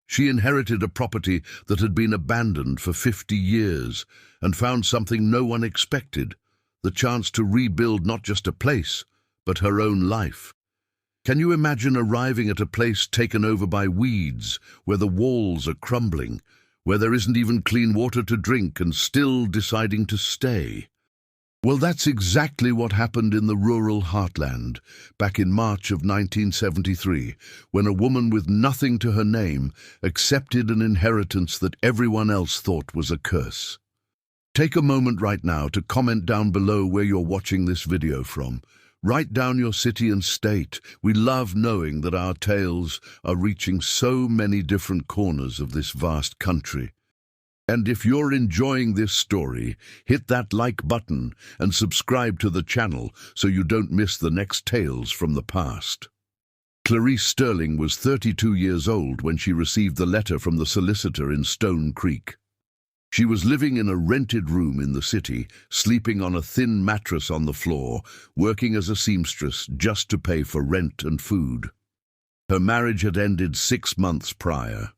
She inherited a property that had been abandoned for 50 years and found something no one expected, the chance to rebuild not just a place, but her own life. Can you imagine arriving at a place taken over by weeds, where the walls are crumbling, where there isn't even clean water to drink, and still deciding to stay? Well, that's exactly what happened in the rural heartland back in March of 1973, when a woman with nothing to her name accepted an inheritance that everyone else thought was a curse. Take a moment right now to comment down below where you're watching this video from. Write down your city and state. We love knowing that our tales are reaching so many different corners of this vast country. And if you're enjoying this story, hit that like button and subscribe to the channel so you don't miss the next tales from the past. Clarice Sterling was 32 years old when she received the letter from the solicitor in Stone Creek. She was living in a rented room in the city, sleeping on a thin mattress on the floor, working as a seamstress just to pay for rent and food. Her marriage had ended 6 months prior.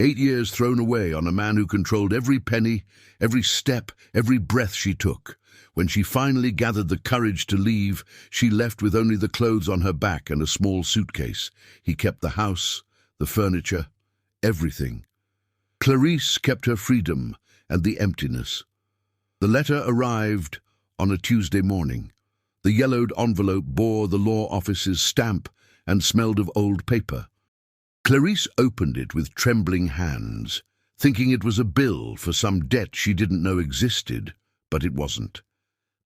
8 years thrown away on a man who controlled every penny, every step, every breath she took. When she finally gathered the courage to leave, she left with only the clothes on her back and a small suitcase. He kept the house, the furniture, everything. Clarice kept her freedom and the emptiness. The letter arrived on a Tuesday morning. The yellowed envelope bore the law office's stamp and smelled of old paper. Clarice opened it with trembling hands, thinking it was a bill for some debt she didn't know existed, but it wasn't.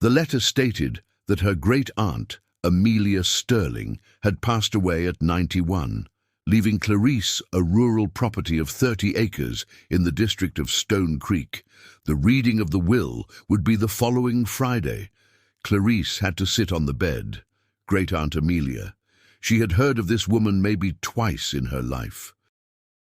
The letter stated that her great-aunt, Amelia Sterling, had passed away at 91, leaving Clarice a rural property of 30 acres in the district of Stone Creek. The reading of the will would be the following Friday. Clarice had to sit on the bed. Great-aunt Amelia. She had heard of this woman maybe twice in her life.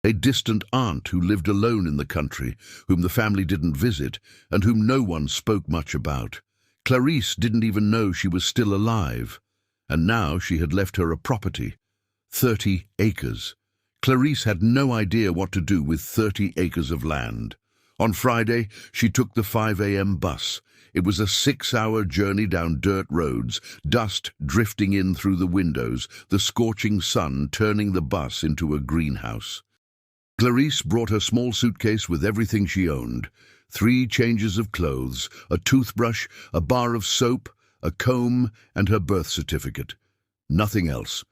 A distant aunt who lived alone in the country, whom the family didn't visit, and whom no one spoke much about. Clarice didn't even know she was still alive. And now she had left her a property. 30 acres. Clarice had no idea what to do with 30 acres of land. On Friday, she took the 5 a.m. bus. It was a 6-hour journey down dirt roads, dust drifting in through the windows, the scorching sun turning the bus into a greenhouse. Clarice brought her small suitcase with everything she owned. 3 changes of clothes, a toothbrush, a bar of soap, a comb, and her birth certificate. Nothing else.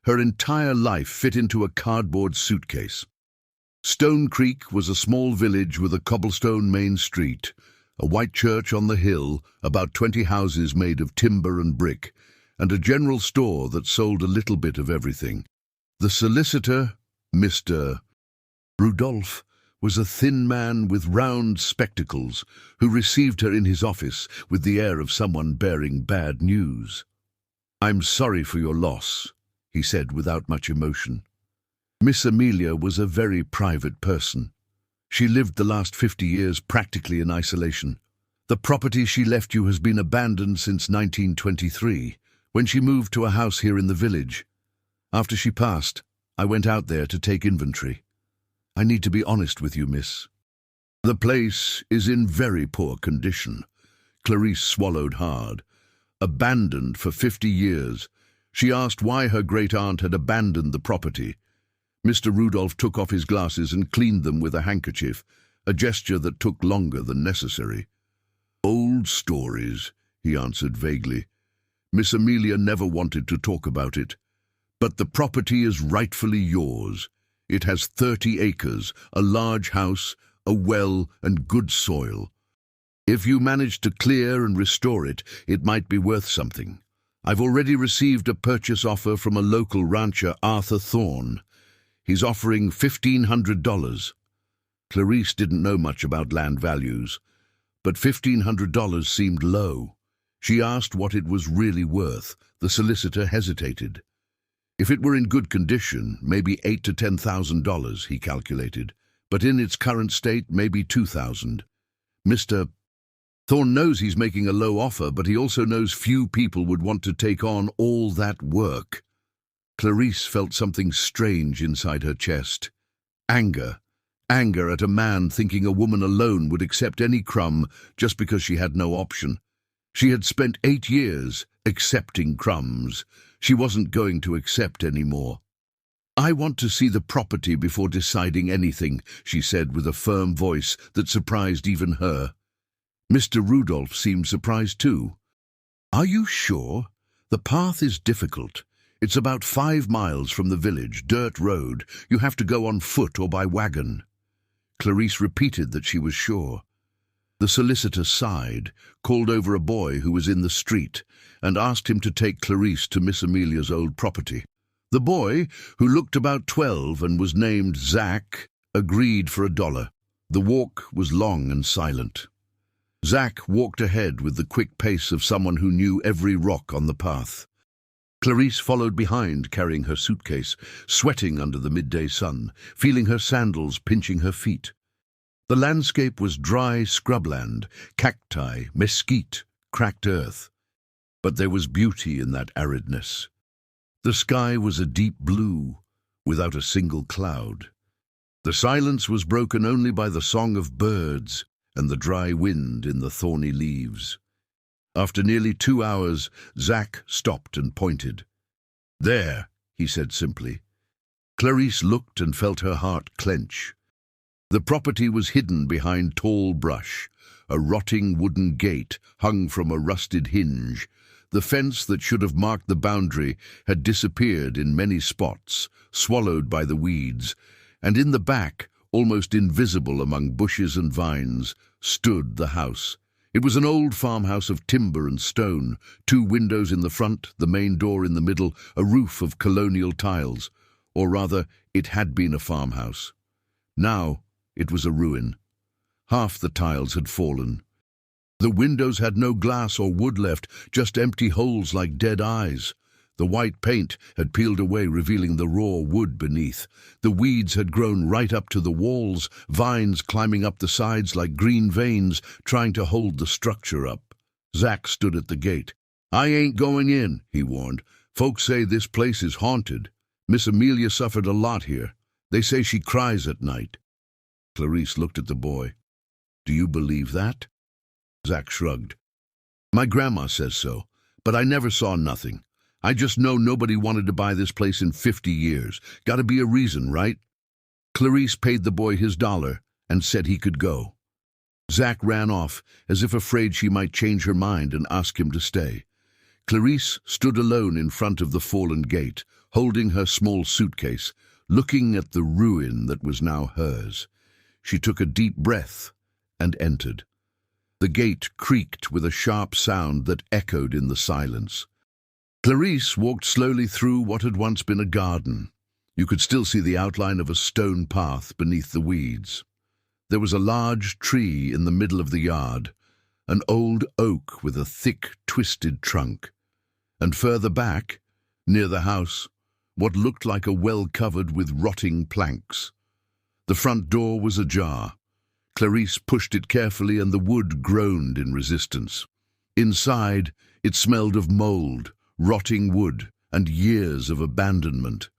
Her entire life fit into a cardboard suitcase. Stone Creek was a small village with a cobblestone main street, a white church on the hill, about 20 houses made of timber and brick, and a general store that sold a little bit of everything. The solicitor, Mr. Rudolph, was a thin man with round spectacles who received her in his office with the air of someone bearing bad news. "I'm sorry for your loss," he said without much emotion. Miss Amelia was a very private person. She lived the last 50 years practically in isolation. The property she left you has been abandoned since 1923, when she moved to a house here in the village. After she passed, I went out there to take inventory. I need to be honest with you, miss. The place is in very poor condition. Clarice swallowed hard. Abandoned for 50 years. She asked why her great-aunt had abandoned the property. Mr. Rudolph took off his glasses and cleaned them with a handkerchief, a gesture that took longer than necessary. "Old stories," he answered vaguely. "Miss Amelia never wanted to talk about it. But the property is rightfully yours. It has 30 acres, a large house, a well, and good soil. If you manage to clear and restore it, it might be worth something. I've already received a purchase offer from a local rancher, Arthur Thorne. He's offering $1,500. Clarice didn't know much about land values, but $1,500 seemed low. She asked what it was really worth. The solicitor hesitated. If it were in good condition, maybe $8,000 to $10,000, he calculated, but in its current state, maybe $2,000. Mr. Thorne knows he's making a low offer, but he also knows few people would want to take on all that work. Clarice felt something strange inside her chest. Anger. Anger at a man thinking a woman alone would accept any crumb just because she had no option. She had spent 8 years accepting crumbs. She wasn't going to accept any more. "I want to see the property before deciding anything," she said with a firm voice that surprised even her. Mr. Rudolph seemed surprised too. "Are you sure? The path is difficult. It's about 5 miles from the village, dirt road. You have to go on foot or by wagon." Clarice repeated that she was sure. The solicitor sighed, called over a boy who was in the street, and asked him to take Clarice to Miss Amelia's old property. The boy, who looked about 12 and was named Zach, agreed for $1. The walk was long and silent. Zach walked ahead with the quick pace of someone who knew every rock on the path. Clarice followed behind, carrying her suitcase, sweating under the midday sun, feeling her sandals pinching her feet. The landscape was dry scrubland, cacti, mesquite, cracked earth. But there was beauty in that aridness. The sky was a deep blue, without a single cloud. The silence was broken only by the song of birds and the dry wind in the thorny leaves. After nearly 2 hours, Zach stopped and pointed. "There," he said simply. Clarice looked and felt her heart clench. The property was hidden behind tall brush. A rotting wooden gate hung from a rusted hinge. The fence that should have marked the boundary had disappeared in many spots, swallowed by the weeds, and in the back, almost invisible among bushes and vines, stood the house. It was an old farmhouse of timber and stone, 2 windows in the front, the main door in the middle, a roof of colonial tiles. Or rather, it had been a farmhouse. Now it was a ruin. Half the tiles had fallen. The windows had no glass or wood left, just empty holes like dead eyes. The white paint had peeled away, revealing the raw wood beneath. The weeds had grown right up to the walls, vines climbing up the sides like green veins, trying to hold the structure up. Zach stood at the gate. "I ain't going in," he warned. "Folks say this place is haunted. Miss Amelia suffered a lot here. They say she cries at night." Clarice looked at the boy. "Do you believe that?" Zach shrugged. "My grandma says so, but I never saw nothing. I just know nobody wanted to buy this place in 50 years. Gotta be a reason, right?" Clarice paid the boy his $1 and said he could go. Zach ran off, as if afraid she might change her mind and ask him to stay. Clarice stood alone in front of the fallen gate, holding her small suitcase, looking at the ruin that was now hers. She took a deep breath and entered. The gate creaked with a sharp sound that echoed in the silence. Clarice walked slowly through what had once been a garden. You could still see the outline of a stone path beneath the weeds. There was a large tree in the middle of the yard, an old oak with a thick, twisted trunk. And further back, near the house, what looked like a well covered with rotting planks. The front door was ajar. Clarice pushed it carefully and the wood groaned in resistance. Inside, it smelled of mold, rotting wood, and years of abandonment.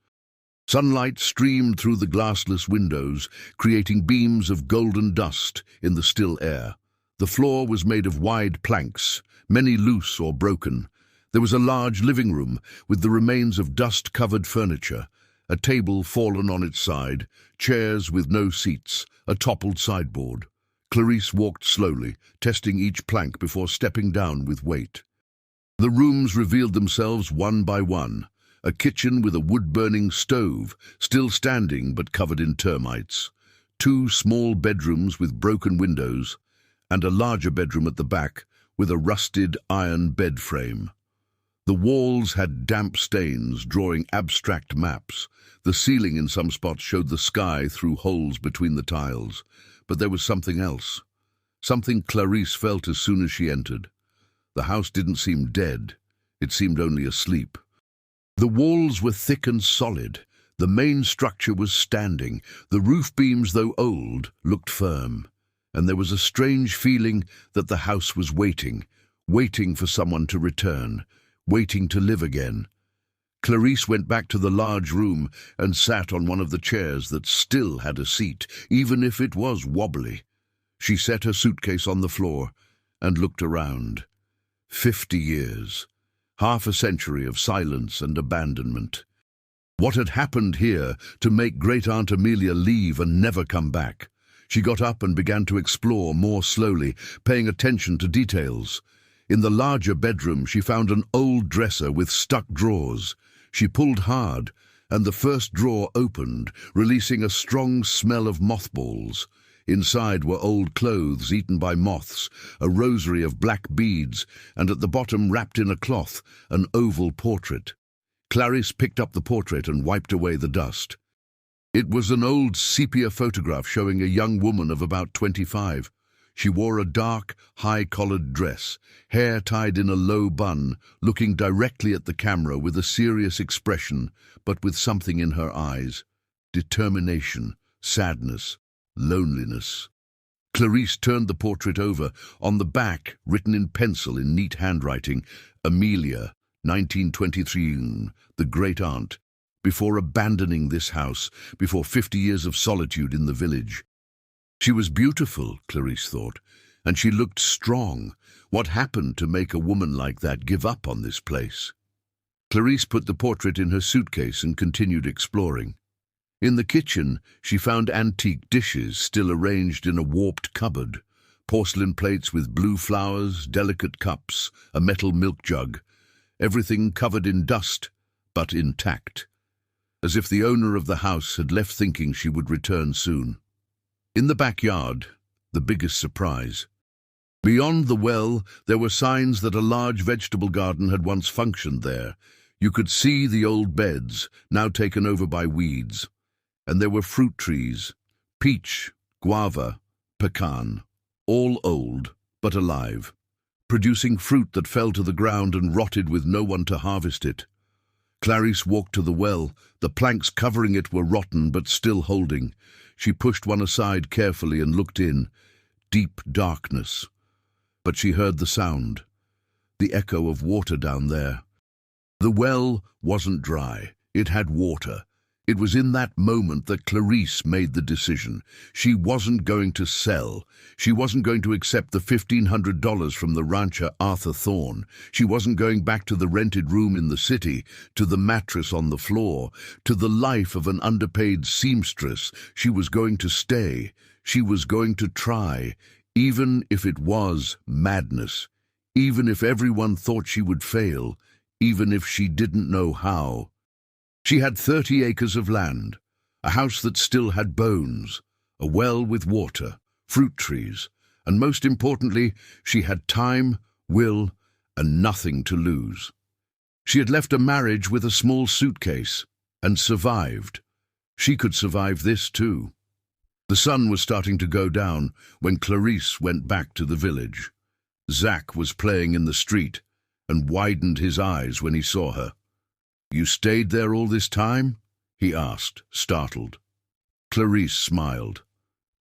Sunlight streamed through the glassless windows, creating beams of golden dust in the still air. The floor was made of wide planks, many loose or broken. There was a large living room with the remains of dust-covered furniture, a table fallen on its side, chairs with no seats, a toppled sideboard. Clarice walked slowly, testing each plank before stepping down with weight. The rooms revealed themselves one by one. A kitchen with a wood-burning stove, still standing but covered in termites. 2 small bedrooms with broken windows, and a larger bedroom at the back with a rusted iron bed frame. The walls had damp stains, drawing abstract maps. The ceiling in some spots showed the sky through holes between the tiles. But there was something else. Something Clarice felt as soon as she entered. The house didn't seem dead. It seemed only asleep. The walls were thick and solid. The main structure was standing. The roof beams, though old, looked firm. And there was a strange feeling that the house was waiting for someone to return, waiting to live again. Clarice went back to the large room and sat on one of the chairs that still had a seat, even if it was wobbly. She set her suitcase on the floor and looked around. 50 years, half a century of silence and abandonment. What had happened here to make Great-Aunt Amelia leave and never come back? She got up and began to explore more slowly, paying attention to details. In the larger bedroom, she found an old dresser with stuck drawers. She pulled hard, and the first drawer opened, releasing a strong smell of mothballs. Inside were old clothes eaten by moths, a rosary of black beads, and at the bottom, wrapped in a cloth, an oval portrait. Clarice picked up the portrait and wiped away the dust. It was an old sepia photograph showing a young woman of about 25. She wore a dark, high-collared dress, hair tied in a low bun, looking directly at the camera with a serious expression, but with something in her eyes. Determination, sadness, loneliness. Clarice turned the portrait over. On the back, written in pencil in neat handwriting, Amelia, 1923, the great-aunt, before abandoning this house, before 50 years of solitude in the village. She was beautiful, Clarice thought, and she looked strong. What happened to make a woman like that give up on this place? Clarice put the portrait in her suitcase and continued exploring. In the kitchen, she found antique dishes still arranged in a warped cupboard, porcelain plates with blue flowers, delicate cups, a metal milk jug, everything covered in dust, but intact, as if the owner of the house had left thinking she would return soon. In the backyard, the biggest surprise. Beyond the well, there were signs that a large vegetable garden had once functioned there. You could see the old beds, now taken over by weeds. And there were fruit trees, peach, guava, pecan, all old but alive, producing fruit that fell to the ground and rotted with no one to harvest it. Clarice walked to the well. The planks covering it were rotten but still holding. She pushed one aside carefully and looked in. Deep darkness. But she heard the sound, the echo of water down there. The well wasn't dry. It had water. It was in that moment that Clarice made the decision. She wasn't going to sell. She wasn't going to accept the $1,500 from the rancher Arthur Thorne. She wasn't going back to the rented room in the city, to the mattress on the floor, to the life of an underpaid seamstress. She was going to stay. She was going to try, even if it was madness, even if everyone thought she would fail, even if she didn't know how. She had 30 acres of land, a house that still had bones, a well with water, fruit trees, and most importantly, she had time, will, and nothing to lose. She had left a marriage with a small suitcase and survived. She could survive this too. The sun was starting to go down when Clarice went back to the village. Zach was playing in the street and widened his eyes when he saw her. "You stayed there all this time?" he asked, startled. Clarice smiled.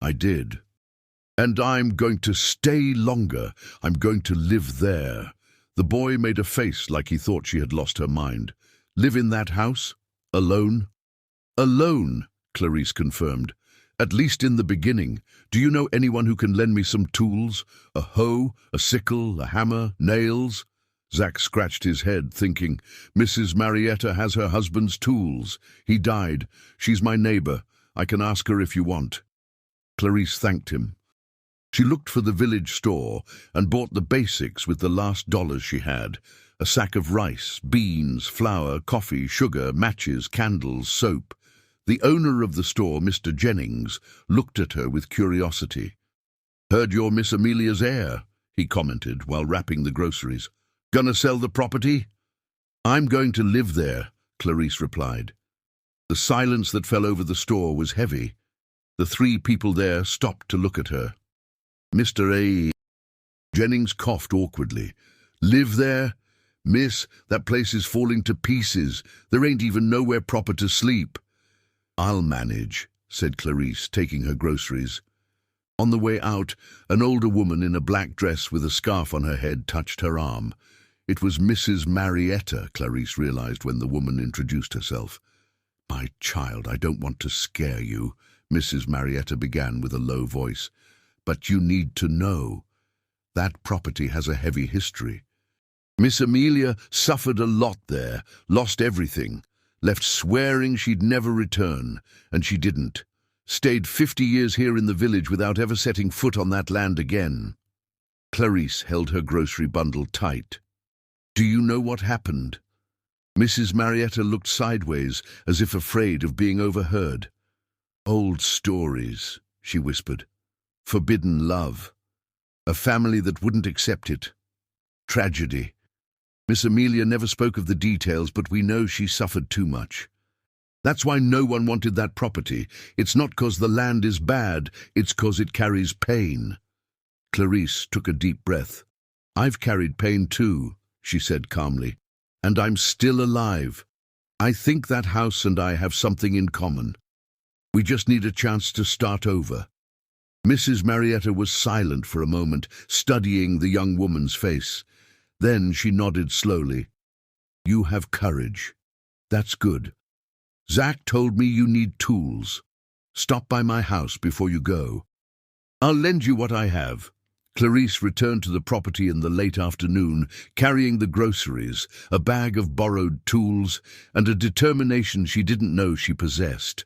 "I did. And I'm going to stay longer. I'm going to live there." The boy made a face like he thought she had lost her mind. "Live in that house? Alone?" "Alone," Clarice confirmed. "At least in the beginning. Do you know anyone who can lend me some tools? A hoe, a sickle, a hammer, nails?" Zach scratched his head, thinking, "Mrs. Marietta has her husband's tools. He died. She's my neighbor. I can ask her if you want." Clarice thanked him. She looked for the village store and bought the basics with the last dollars she had. A sack of rice, beans, flour, coffee, sugar, matches, candles, soap. The owner of the store, Mr. Jennings, looked at her with curiosity. "Heard you're Miss Amelia's heir," he commented while wrapping the groceries. "Gonna sell the property?" "I'm going to live there," Clarice replied. The silence that fell over the store was heavy. The three people there stopped to look at her. "Mr. A." Jennings coughed awkwardly. "Live there? Miss, that place is falling to pieces. There ain't even nowhere proper to sleep." "I'll manage," said Clarice, taking her groceries. On the way out, an older woman in a black dress with a scarf on her head touched her arm. It was Mrs. Marietta, Clarice realized when the woman introduced herself. "My child, I don't want to scare you," Mrs. Marietta began with a low voice, "but you need to know. That property has a heavy history. Miss Amelia suffered a lot there, lost everything, left swearing she'd never return, and she didn't. Stayed 50 years here in the village without ever setting foot on that land again." Clarice held her grocery bundle tight. "Do you know what happened?" Mrs. Marietta looked sideways, as if afraid of being overheard. "Old stories," she whispered. "Forbidden love. A family that wouldn't accept it. Tragedy. Miss Amelia never spoke of the details, but we know she suffered too much. That's why no one wanted that property. It's not 'cause the land is bad, it's 'cause it carries pain." Clarice took a deep breath. "I've carried pain too," she said calmly, "and I'm still alive. I think that house and I have something in common. We just need a chance to start over." Mrs. Marietta was silent for a moment, studying the young woman's face. Then she nodded slowly. "You have courage. That's good. Zach told me you need tools. Stop by my house before you go. I'll lend you what I have." Clarice returned to the property in the late afternoon, carrying the groceries, a bag of borrowed tools, and a determination she didn't know she possessed.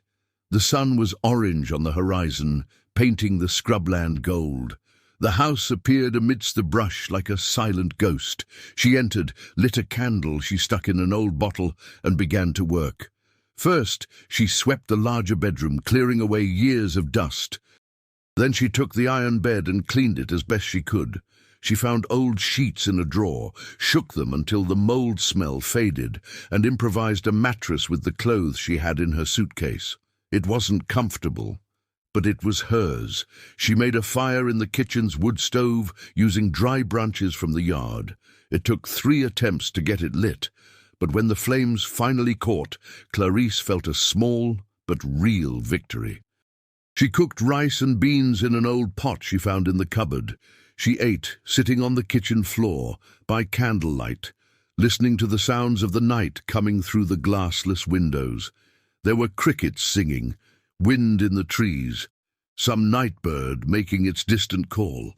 The sun was orange on the horizon, painting the scrubland gold. The house appeared amidst the brush like a silent ghost. She entered, lit a candle she stuck in an old bottle, and began to work. First, she swept the larger bedroom, clearing away years of dust. Then she took the iron bed and cleaned it as best she could. She found old sheets in a drawer, shook them until the mold smell faded, and improvised a mattress with the clothes she had in her suitcase. It wasn't comfortable, but it was hers. She made a fire in the kitchen's wood stove using dry branches from the yard. It took 3 attempts to get it lit, but when the flames finally caught, Clarice felt a small but real victory. She cooked rice and beans in an old pot she found in the cupboard. She ate, sitting on the kitchen floor, by candlelight, listening to the sounds of the night coming through the glassless windows. There were crickets singing, wind in the trees, some night bird making its distant call.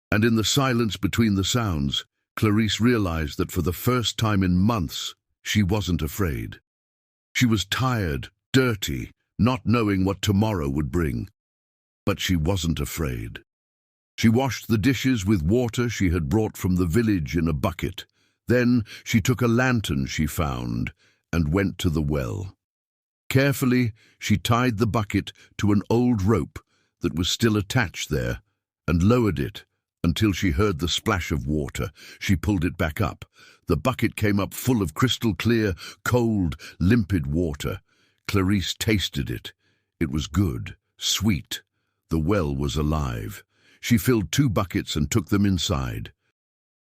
And in the silence between the sounds, Clarice realized that for the first time in months, she wasn't afraid. She was tired, dirty, not knowing what tomorrow would bring. But she wasn't afraid. She washed the dishes with water she had brought from the village in a bucket. Then she took a lantern she found and went to the well. Carefully, she tied the bucket to an old rope that was still attached there and lowered it until she heard the splash of water. She pulled it back up. The bucket came up full of crystal clear, cold, limpid water. Clarice tasted it. It was good, sweet. The well was alive. She filled 2 buckets and took them inside.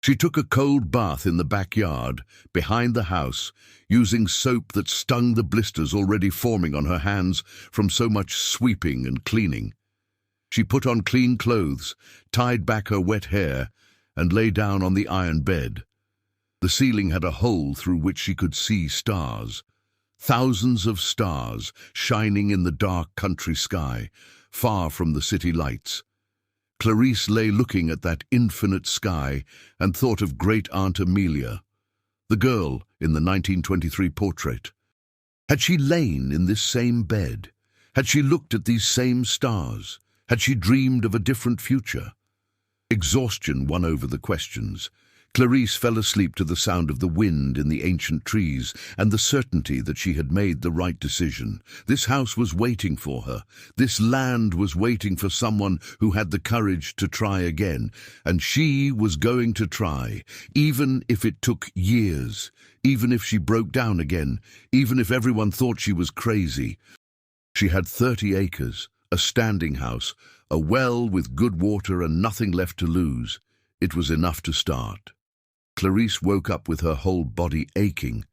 She took a cold bath in the backyard, behind the house, using soap that stung the blisters already forming on her hands from so much sweeping and cleaning. She put on clean clothes, tied back her wet hair, and lay down on the iron bed. The ceiling had a hole through which she could see stars. Thousands of stars shining in the dark country sky, far from the city lights. Clarice lay looking at that infinite sky and thought of great Aunt Amelia, the girl in the 1923 portrait. Had she lain in this same bed? Had she looked at these same stars? Had she dreamed of a different future? Exhaustion won over the questions. Clarice fell asleep to the sound of the wind in the ancient trees and the certainty that she had made the right decision. This house was waiting for her. This land was waiting for someone who had the courage to try again. And she was going to try, even if it took years, even if she broke down again, even if everyone thought she was crazy. She had 30 acres, a standing house, a well with good water and nothing left to lose. It was enough to start. Clarice woke up with her whole body aching.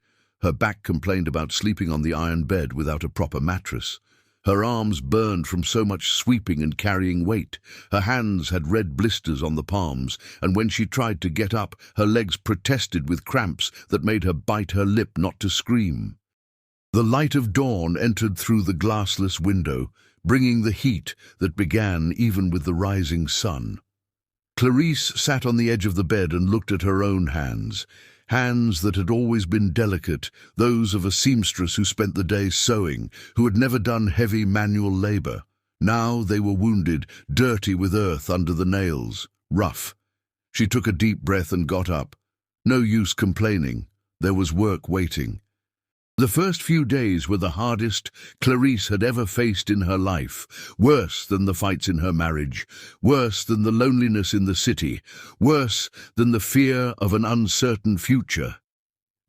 Her back complained about sleeping on the iron bed without a proper mattress. Her arms burned from so much sweeping and carrying weight. Her hands had red blisters on the palms, and when she tried to get up, her legs protested with cramps that made her bite her lip not to scream. The light of dawn entered through the glassless window, bringing the heat that began even with the rising sun. Clarice sat on the edge of the bed and looked at her own hands. Hands that had always been delicate, those of a seamstress who spent the day sewing, who had never done heavy manual labor. Now they were wounded, dirty with earth under the nails, rough. She took a deep breath and got up. No use complaining. There was work waiting. The first few days were the hardest Clarice had ever faced in her life, worse than the fights in her marriage, worse than the loneliness in the city, worse than the fear of an uncertain future.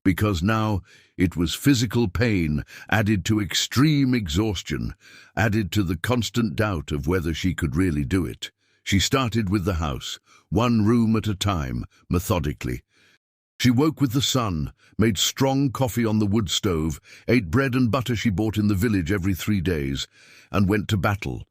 Because now it was physical pain added to extreme exhaustion, added to the constant doubt of whether she could really do it. She started with the house, one room at a time, methodically. She woke with the sun, made strong coffee on the wood stove, ate bread and butter she bought in the village every 3 days, and went to battle.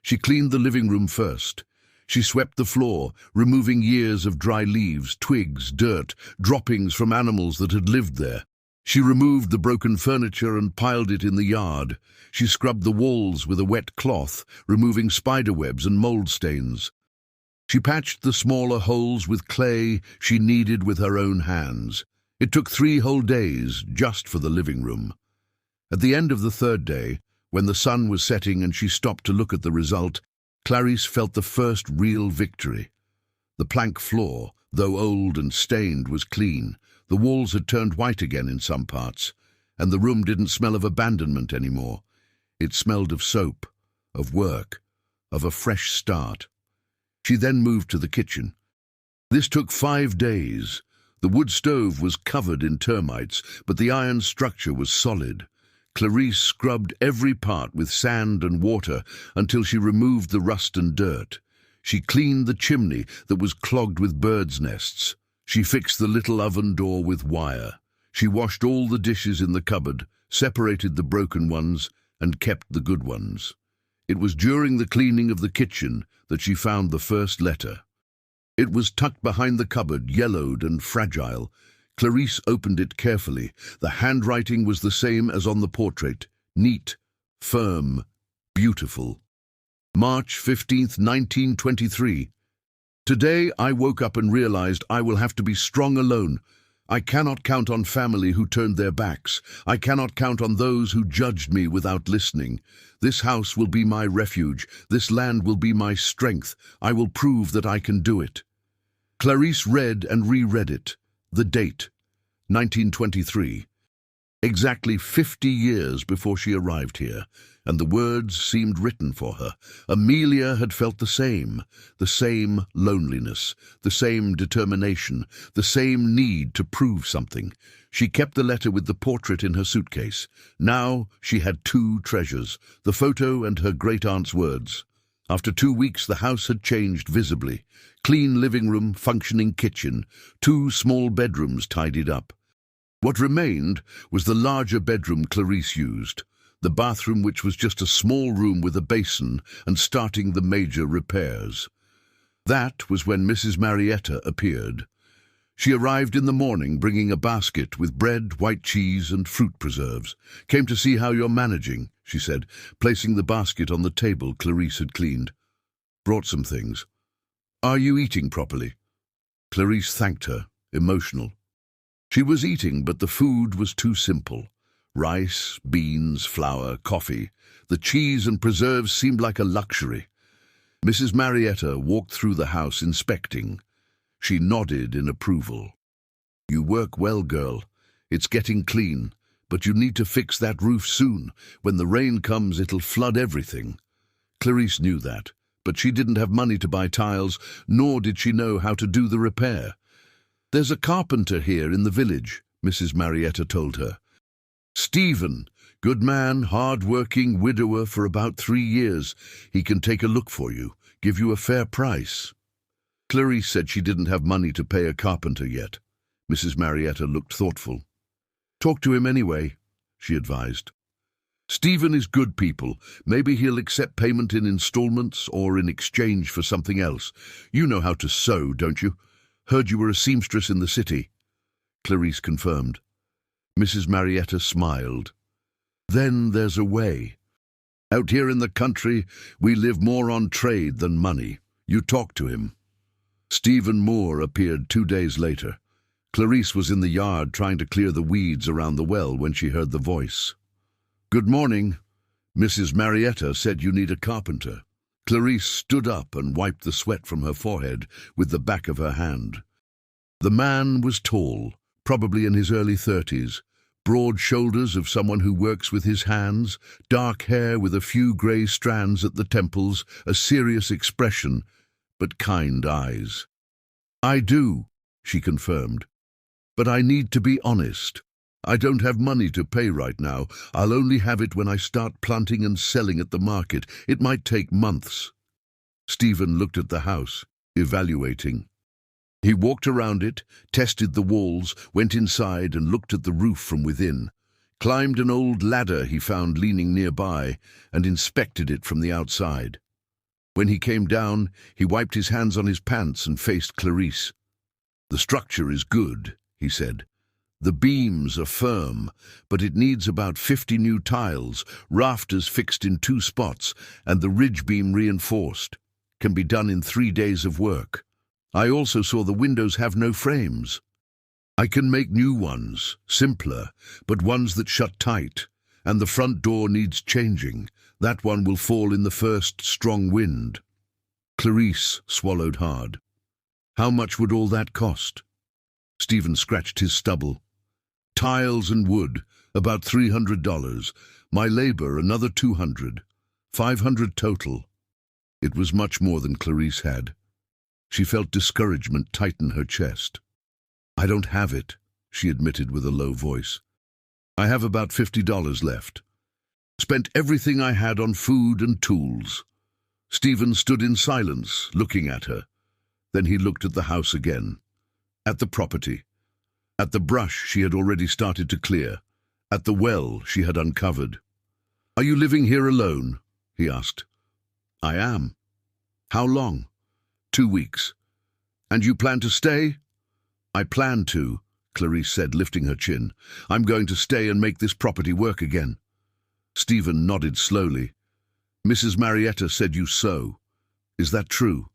She cleaned the living room first. She swept the floor, removing years of dry leaves, twigs, dirt, droppings from animals that had lived there. She removed the broken furniture and piled it in the yard. She scrubbed the walls with a wet cloth, removing spiderwebs and mold stains. She patched the smaller holes with clay she kneaded with her own hands. It took 3 whole days just for the living room. At the end of the 3rd day, when the sun was setting and she stopped to look at the result, Clarice felt the first real victory. The plank floor, though old and stained, was clean. The walls had turned white again in some parts, and the room didn't smell of abandonment anymore. It smelled of soap, of work, of a fresh start. She then moved to the kitchen. This took 5 days. The wood stove was covered in termites, but the iron structure was solid. Clarice scrubbed every part with sand and water until she removed the rust and dirt. She cleaned the chimney that was clogged with birds' nests. She fixed the little oven door with wire. She washed all the dishes in the cupboard, separated the broken ones, and kept the good ones. It was during the cleaning of the kitchen that she found the first letter. It was tucked behind the cupboard, yellowed and fragile. Clarice opened it carefully. The handwriting was the same as on the portrait, neat, firm, beautiful. March 15th, 1923. Today I woke up and realized I will have to be strong alone. I cannot count on family who turned their backs. I cannot count on those who judged me without listening. This house will be my refuge. This land will be my strength. I will prove that I can do it. Clarice read and reread it. The date, 1923. Exactly 50 years before she arrived here, and the words seemed written for her. Amelia had felt the same loneliness, the same determination, the same need to prove something. She kept the letter with the portrait in her suitcase. Now she had 2 treasures, the photo and her great-aunt's words. After 2 weeks, the house had changed visibly. Clean living room, functioning kitchen, 2 small bedrooms tidied up. What remained was the larger bedroom Clarice used, the bathroom which was just a small room with a basin and starting the major repairs. That was when Mrs. Marietta appeared. She arrived in the morning bringing a basket with bread, white cheese and fruit preserves. "Came to see how you're managing," she said, placing the basket on the table Clarice had cleaned. "Brought some things. Are you eating properly?" Clarice thanked her, emotional. She was eating, but the food was too simple. Rice, beans, flour, coffee. The cheese and preserves seemed like a luxury. Mrs. Marietta walked through the house inspecting. She nodded in approval. "You work well, girl. It's getting clean, but you need to fix that roof soon. When the rain comes, it'll flood everything." Clarice knew that, but she didn't have money to buy tiles, nor did she know how to do the repair. "There's a carpenter here in the village," Mrs. Marietta told her. "Stephen, good man, hard-working, widower for about 3 years. He can take a look for you, give you a fair price." Clarice said she didn't have money to pay a carpenter yet. Mrs. Marietta looked thoughtful. "Talk to him anyway," she advised. Stephen is good people. Maybe he'll accept payment in installments or in exchange for something else. You know how to sew, don't you? Heard you were a seamstress in the city. Clarice confirmed. Mrs. Marietta smiled. Then there's a way. Out here in the country, we live more on trade than money. You talk to him. Stephen Moore appeared 2 days later. Clarice was in the yard trying to clear the weeds around the well when she heard the voice. Good morning. Mrs. Marietta said you need a carpenter. Clarice stood up and wiped the sweat from her forehead with the back of her hand. The man was tall, probably in his early 30s, broad shoulders of someone who works with his hands, dark hair with a few grey strands at the temples, a serious expression, but kind eyes. I do, she confirmed. But I need to be honest. I don't have money to pay right now. I'll only have it when I start planting and selling at the market. It might take months. Stephen looked at the house, evaluating. He walked around it, tested the walls, went inside and looked at the roof from within, climbed an old ladder he found leaning nearby, and inspected it from the outside. When he came down, he wiped his hands on his pants and faced Clarice. The structure is good, he said. The beams are firm, but it needs about 50 new tiles, rafters fixed in 2 spots, and the ridge beam reinforced. Can be done in 3 days of work. I also saw the windows have no frames. I can make new ones, simpler, but ones that shut tight, and the front door needs changing. That one will fall in the first strong wind. Clarice swallowed hard. How much would all that cost? Stephen scratched his stubble. Tiles and wood, about $300. My labor, another $200. $500 total. It was much more than Clarice had. She felt discouragement tighten her chest. I don't have it, she admitted with a low voice. I have about $50 left. Spent everything I had on food and tools. Stephen stood in silence, looking at her. Then he looked at the house again. At the property. At the brush she had already started to clear. At the well she had uncovered. Are you living here alone? He asked. I am. How long? 2 weeks. And you plan to stay? I plan to, Clarice said, lifting her chin. I'm going to stay and make this property work again. Stephen nodded slowly. Mrs. Marietta said you sew. Is that true?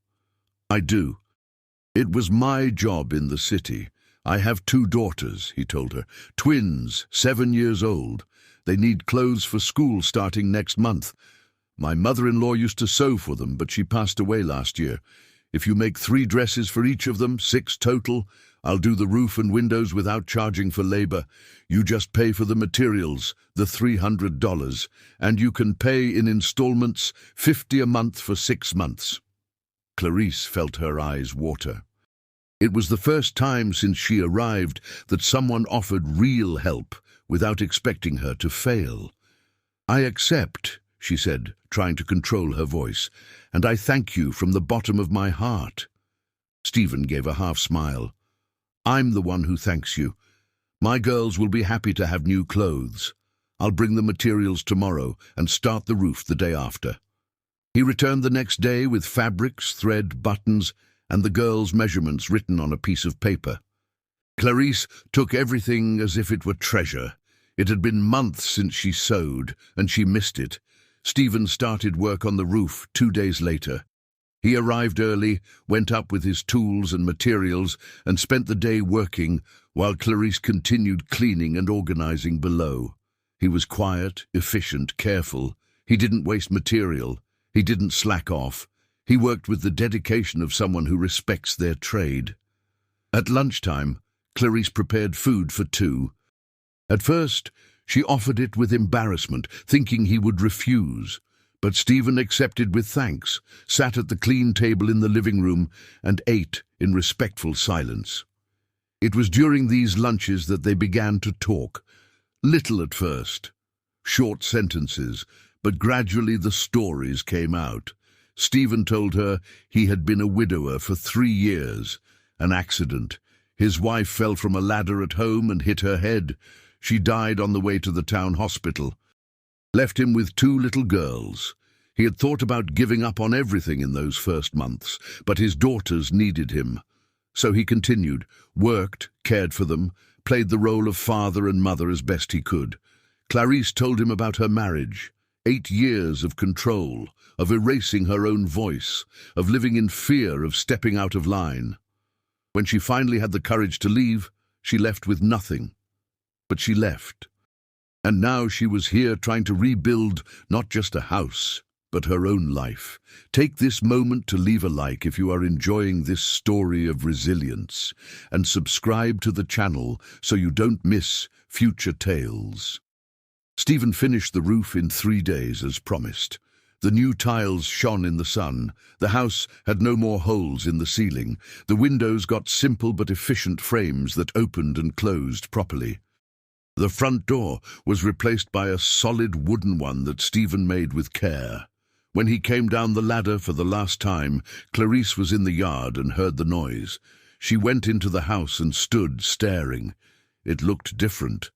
I do. It was my job in the city. I have 2 daughters, he told her. Twins, 7 years old. They need clothes for school starting next month. My mother-in-law used to sew for them, but she passed away last year. If you make 3 dresses for each of them, 6 total, I'll do the roof and windows without charging for labor. You just pay for the materials, the $300, and you can pay in installments, $50 a month for 6 months. Clarice felt her eyes water. It was the first time since she arrived that someone offered real help without expecting her to fail. I accept, she said, trying to control her voice, and I thank you from the bottom of my heart. Stephen gave a half smile. I'm the one who thanks you. My girls will be happy to have new clothes. I'll bring the materials tomorrow and start the roof the day after. He returned the next day with fabrics, thread, buttons, and the girls' measurements written on a piece of paper. Clarice took everything as if it were treasure. It had been months since she sewed, and she missed it. Stephen started work on the roof 2 days later. He arrived early, went up with his tools and materials, and spent the day working, while Clarice continued cleaning and organizing below. He was quiet, efficient, careful. He didn't waste material. He didn't slack off. He worked with the dedication of someone who respects their trade. At lunchtime, Clarice prepared food for 2. At first, she offered it with embarrassment, thinking he would refuse. But Stephen accepted with thanks, sat at the clean table in the living room, and ate in respectful silence. It was during these lunches that they began to talk. Little at first. Short sentences, but gradually the stories came out. Stephen told her he had been a widower for 3 years. An accident. His wife fell from a ladder at home and hit her head. She died on the way to the town hospital. left him with two little girls. He had thought about giving up on everything in those first months, but his daughters needed him. So he continued, worked, cared for them, played the role of father and mother as best he could. Clarice told him about her marriage, 8 years of control, of erasing her own voice, of living in fear of stepping out of line. When she finally had the courage to leave, she left with nothing. But she left. And now she was here trying to rebuild not just a house, but her own life. Take this moment to leave a like if you are enjoying this story of resilience, and subscribe to the channel so you don't miss future tales. Stephen finished the roof in 3 days as promised. The new tiles shone in the sun. The house had no more holes in the ceiling. The windows got simple but efficient frames that opened and closed properly. The front door was replaced by a solid wooden one that Stephen made with care. When he came down the ladder for the last time, Clarice was in the yard and heard the noise. She went into the house and stood staring. It looked different.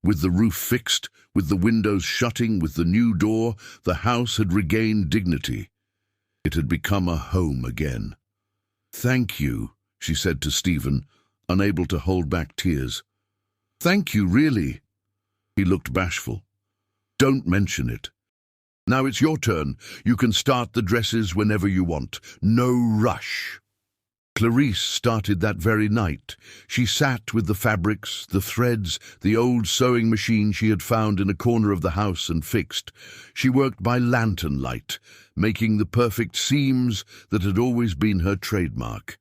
With the roof fixed, with the windows shutting, with the new door, the house had regained dignity. It had become a home again. "Thank you," she said to Stephen, unable to hold back tears. "Thank you, really." He looked bashful. "Don't mention it. Now it's your turn. You can start the dresses whenever you want. No rush." Clarice started that very night. She sat with the fabrics, the threads, the old sewing machine she had found in a corner of the house and fixed. She worked by lantern light, making the perfect seams that had always been her trademark.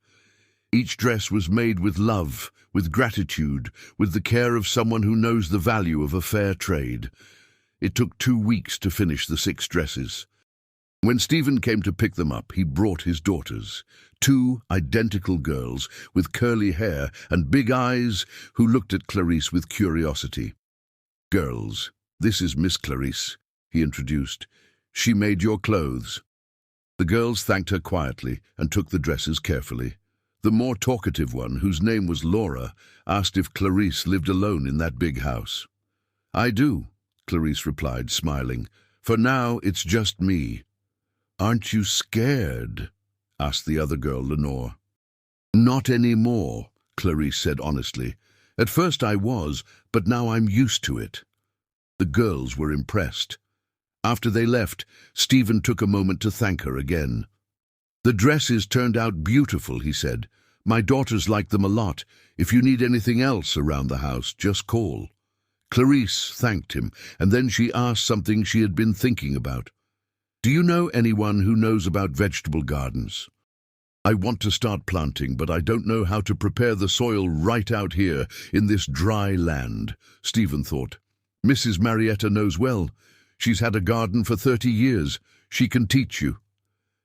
Each dress was made with love, with gratitude, with the care of someone who knows the value of a fair trade. It took 2 weeks to finish the 6 dresses. When Stephen came to pick them up, he brought his daughters, 2 identical girls with curly hair and big eyes who looked at Clarice with curiosity. "Girls, this is Miss Clarice," he introduced. "She made your clothes." The girls thanked her quietly and took the dresses carefully. The more talkative one, whose name was Laura, asked if Clarice lived alone in that big house. "I do," Clarice replied, smiling. "For now, it's just me." "Aren't you scared?" asked the other girl, Lenore. "Not anymore," Clarice said honestly. "At first I was, but now I'm used to it." The girls were impressed. After they left, Stephen took a moment to thank her again. "The dresses turned out beautiful," he said. "My daughters like them a lot. If you need anything else around the house, just call." Clarice thanked him, and then she asked something she had been thinking about. "Do you know anyone who knows about vegetable gardens? I want to start planting, but I don't know how to prepare the soil right out here in this dry land," Stephen thought. "Mrs. Marietta knows well. She's had a garden for 30 years. She can teach you."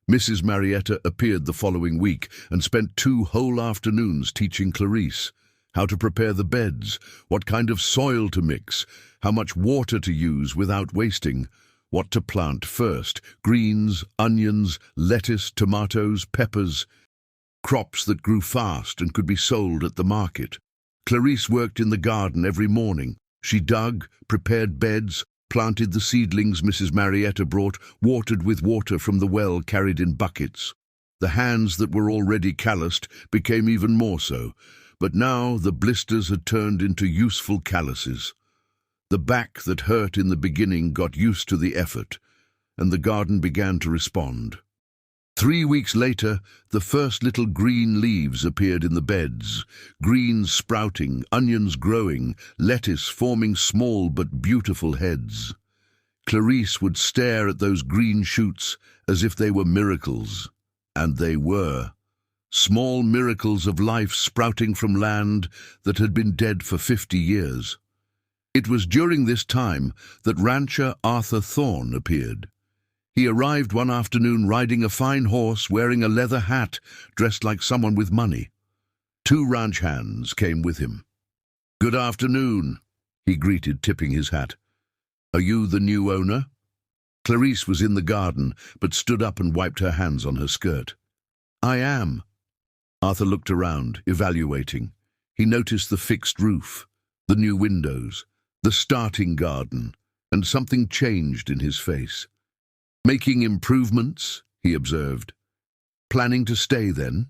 Mrs. Marietta appeared the following week and spent 2 whole afternoons teaching Clarice how to prepare the beds, what kind of soil to mix, how much water to use without wasting, what to plant first: greens, onions, lettuce, tomatoes, peppers, crops that grew fast and could be sold at the market. Clarice worked in the garden every morning. She dug, prepared beds, planted the seedlings Mrs. Marietta brought, watered with water from the well carried in buckets. The hands that were already calloused became even more so, but now the blisters had turned into useful calluses. The back that hurt in the beginning got used to the effort, and the garden began to respond. 3 weeks later, the first little green leaves appeared in the beds, greens sprouting, onions growing, lettuce forming small but beautiful heads. Clarice would stare at those green shoots as if they were miracles, and they were. Small miracles of life sprouting from land that had been dead for 50 years. It was during this time that rancher Arthur Thorne appeared. He arrived one afternoon riding a fine horse, wearing a leather hat, dressed like someone with money. 2 ranch hands came with him. "Good afternoon," he greeted, tipping his hat. "Are you the new owner?" Clarice was in the garden, but stood up and wiped her hands on her skirt. "I am." Arthur looked around, evaluating. He noticed the fixed roof, the new windows, the starting garden, and something changed in his face. "Making improvements," he observed. "Planning to stay, then?"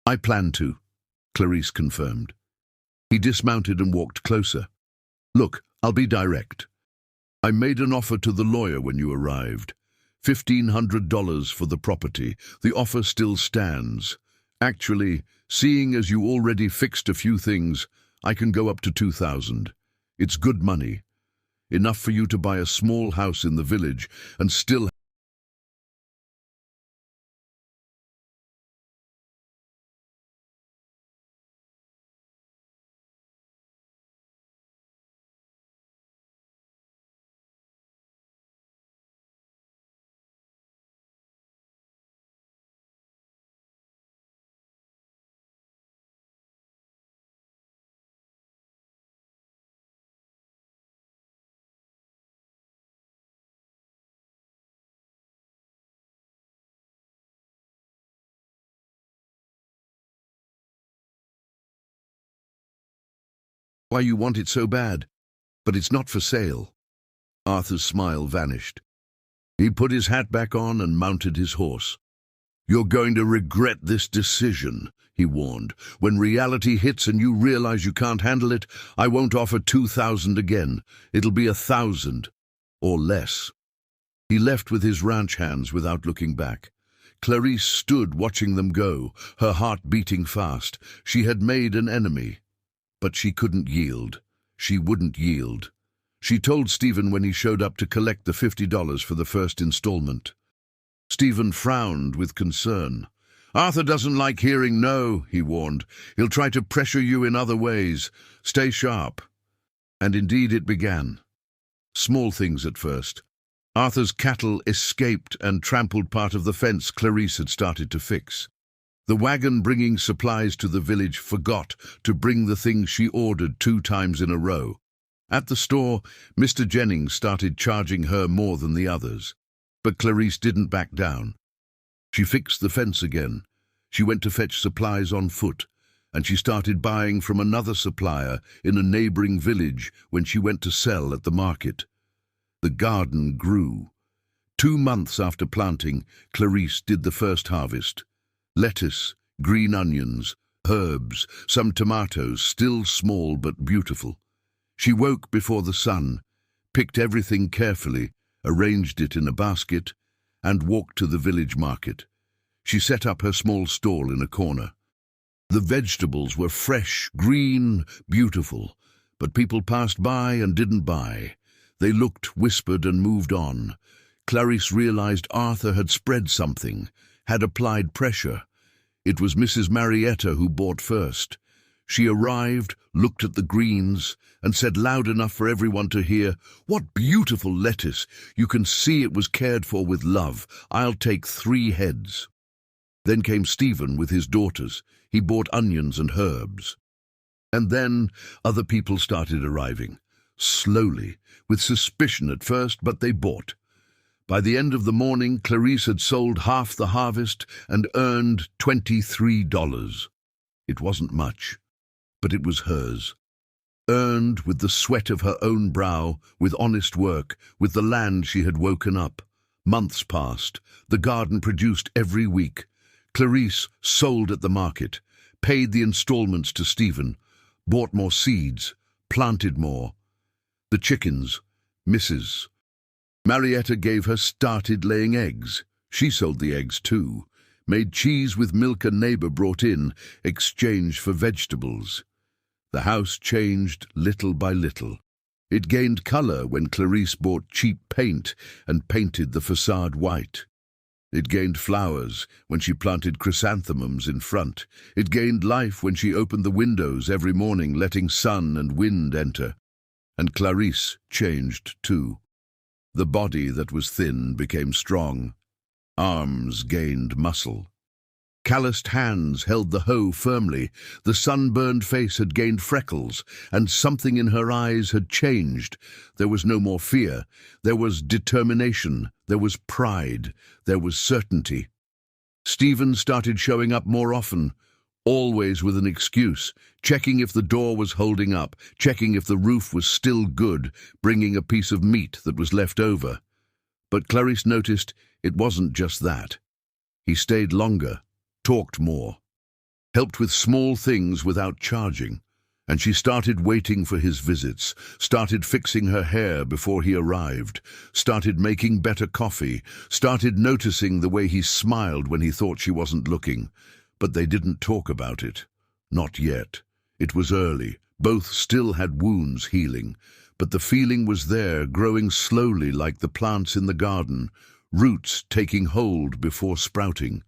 "I plan to," Clarice confirmed. He dismounted and walked closer. "Look, I'll be direct. I made an offer to the lawyer when you arrived. $1,500 for the property. The offer still stands. Actually, seeing as you already fixed a few things, I can go up to $2,000. It's good money. Enough for you to buy a small house in the village and still..." "Why you want it so bad? But it's not for sale." Arthur's smile vanished. He put his hat back on and mounted his horse. "You're going to regret this decision," he warned. "When reality hits and you realize you can't handle it, I won't offer $2,000 again. It'll be $1,000 or less." He left with his ranch hands without looking back. Clarice stood watching them go, her heart beating fast. She had made an enemy, but she couldn't yield. She wouldn't yield. She told Stephen when he showed up to collect the $50 for the first installment. Stephen frowned with concern. "Arthur doesn't like hearing no," he warned. "He'll try to pressure you in other ways. Stay sharp." And indeed it began. Small things at first. Arthur's cattle escaped and trampled part of the fence Clarice had started to fix. The wagon bringing supplies to the village forgot to bring the things she ordered 2 times in a row. At the store, Mr. Jennings started charging her more than the others. But Clarice didn't back down. She fixed the fence again. She went to fetch supplies on foot, and she started buying from another supplier in a neighboring village when she went to sell at the market. The garden grew. 2 months after planting, Clarice did the first harvest. Lettuce, green onions, herbs, some tomatoes, still small but beautiful. She woke before the sun, picked everything carefully, arranged it in a basket, and walked to the village market. She set up her small stall in a corner. The vegetables were fresh, green, beautiful, but people passed by and didn't buy. They looked, whispered, and moved on. Clarice realized Arthur had spread something, had applied pressure. It was Mrs. Marietta who bought first. She arrived, looked at the greens, and said loud enough for everyone to hear, "What beautiful lettuce! You can see it was cared for with love. I'll take 3 heads." Then came Stephen with his daughters. He bought onions and herbs. And then other people started arriving. Slowly, with suspicion at first, but they bought. By the end of the morning, Clarice had sold half the harvest and earned $23. It wasn't much, but it was hers. Earned with the sweat of her own brow, with honest work, with the land she had woken up. Months passed. The garden produced every week. Clarice sold at the market, paid the installments to Stephen, bought more seeds, planted more. The chickens, Mrs. Marietta gave her, started laying eggs. She sold the eggs too, made cheese with milk a neighbor brought in, exchanged for vegetables. The house changed little by little. It gained color when Clarice bought cheap paint and painted the facade white. It gained flowers when she planted chrysanthemums in front. It gained life when she opened the windows every morning, letting sun and wind enter. And Clarice changed too. The body that was thin became strong. Arms gained muscle. Calloused hands held the hoe firmly. The sunburned face had gained freckles, and something in her eyes had changed. There was no more fear. There was determination. There was pride. There was certainty. Stephen started showing up more often. always with an excuse, checking if the door was holding up, checking if the roof was still good, bringing a piece of meat that was left over. But Clarice noticed it wasn't just that. He stayed longer, talked more, helped with small things without charging, and she started waiting for his visits, started fixing her hair before he arrived, started making better coffee, started noticing the way he smiled when he thought she wasn't looking. But they didn't talk about it. Not yet. It was early. Both still had wounds healing, but the feeling was there, growing slowly like the plants in the garden, roots taking hold before sprouting.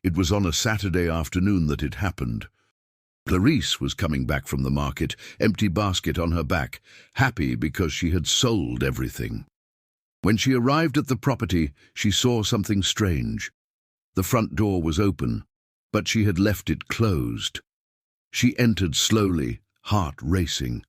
It was on a Saturday afternoon that it happened. Clarice was coming back from the market, empty basket on her back, happy because she had sold everything. When she arrived at the property, she saw something strange. The front door was open, but she had left it closed. She entered slowly, heart racing.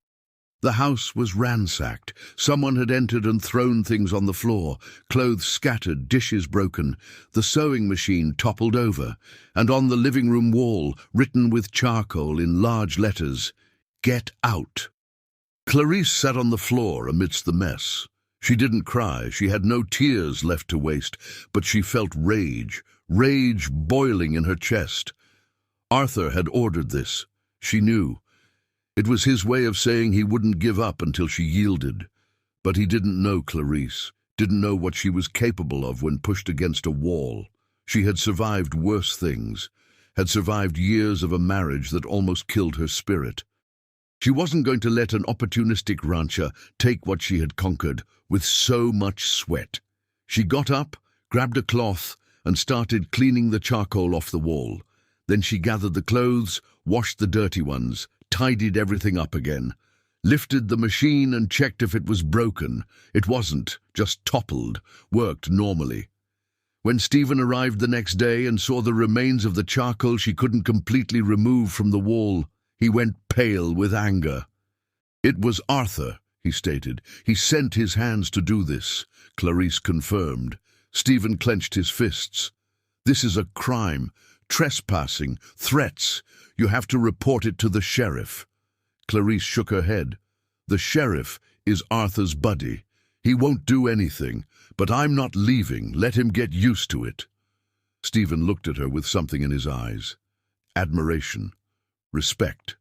The house was ransacked. Someone had entered and thrown things on the floor, clothes scattered, dishes broken. The sewing machine toppled over, and on the living room wall, written with charcoal in large letters, "Get out." Clarice sat on the floor amidst the mess. She didn't cry, she had no tears left to waste, but she felt rage boiling in her chest. Arthur had ordered this. She knew. It was his way of saying he wouldn't give up until she yielded. But he didn't know Clarice, didn't know what she was capable of when pushed against a wall. She had survived worse things, had survived years of a marriage that almost killed her spirit. She wasn't going to let an opportunistic rancher take what she had conquered with so much sweat. She got up, grabbed a cloth, and started cleaning the charcoal off the wall. Then she gathered the clothes, washed the dirty ones, tidied everything up again, lifted the machine and checked if it was broken. It wasn't, just toppled, worked normally. When Stephen arrived the next day and saw the remains of the charcoal she couldn't completely remove from the wall, he went pale with anger. "It was Arthur," he stated. "He sent his hands to do this," Clarice confirmed. Stephen clenched his fists. "This is a crime. Trespassing, threats. You have to report it to the sheriff." Clarice shook her head. "The sheriff is Arthur's buddy. He won't do anything, but I'm not leaving. Let him get used to it." Stephen looked at her with something in his eyes. Admiration, respect,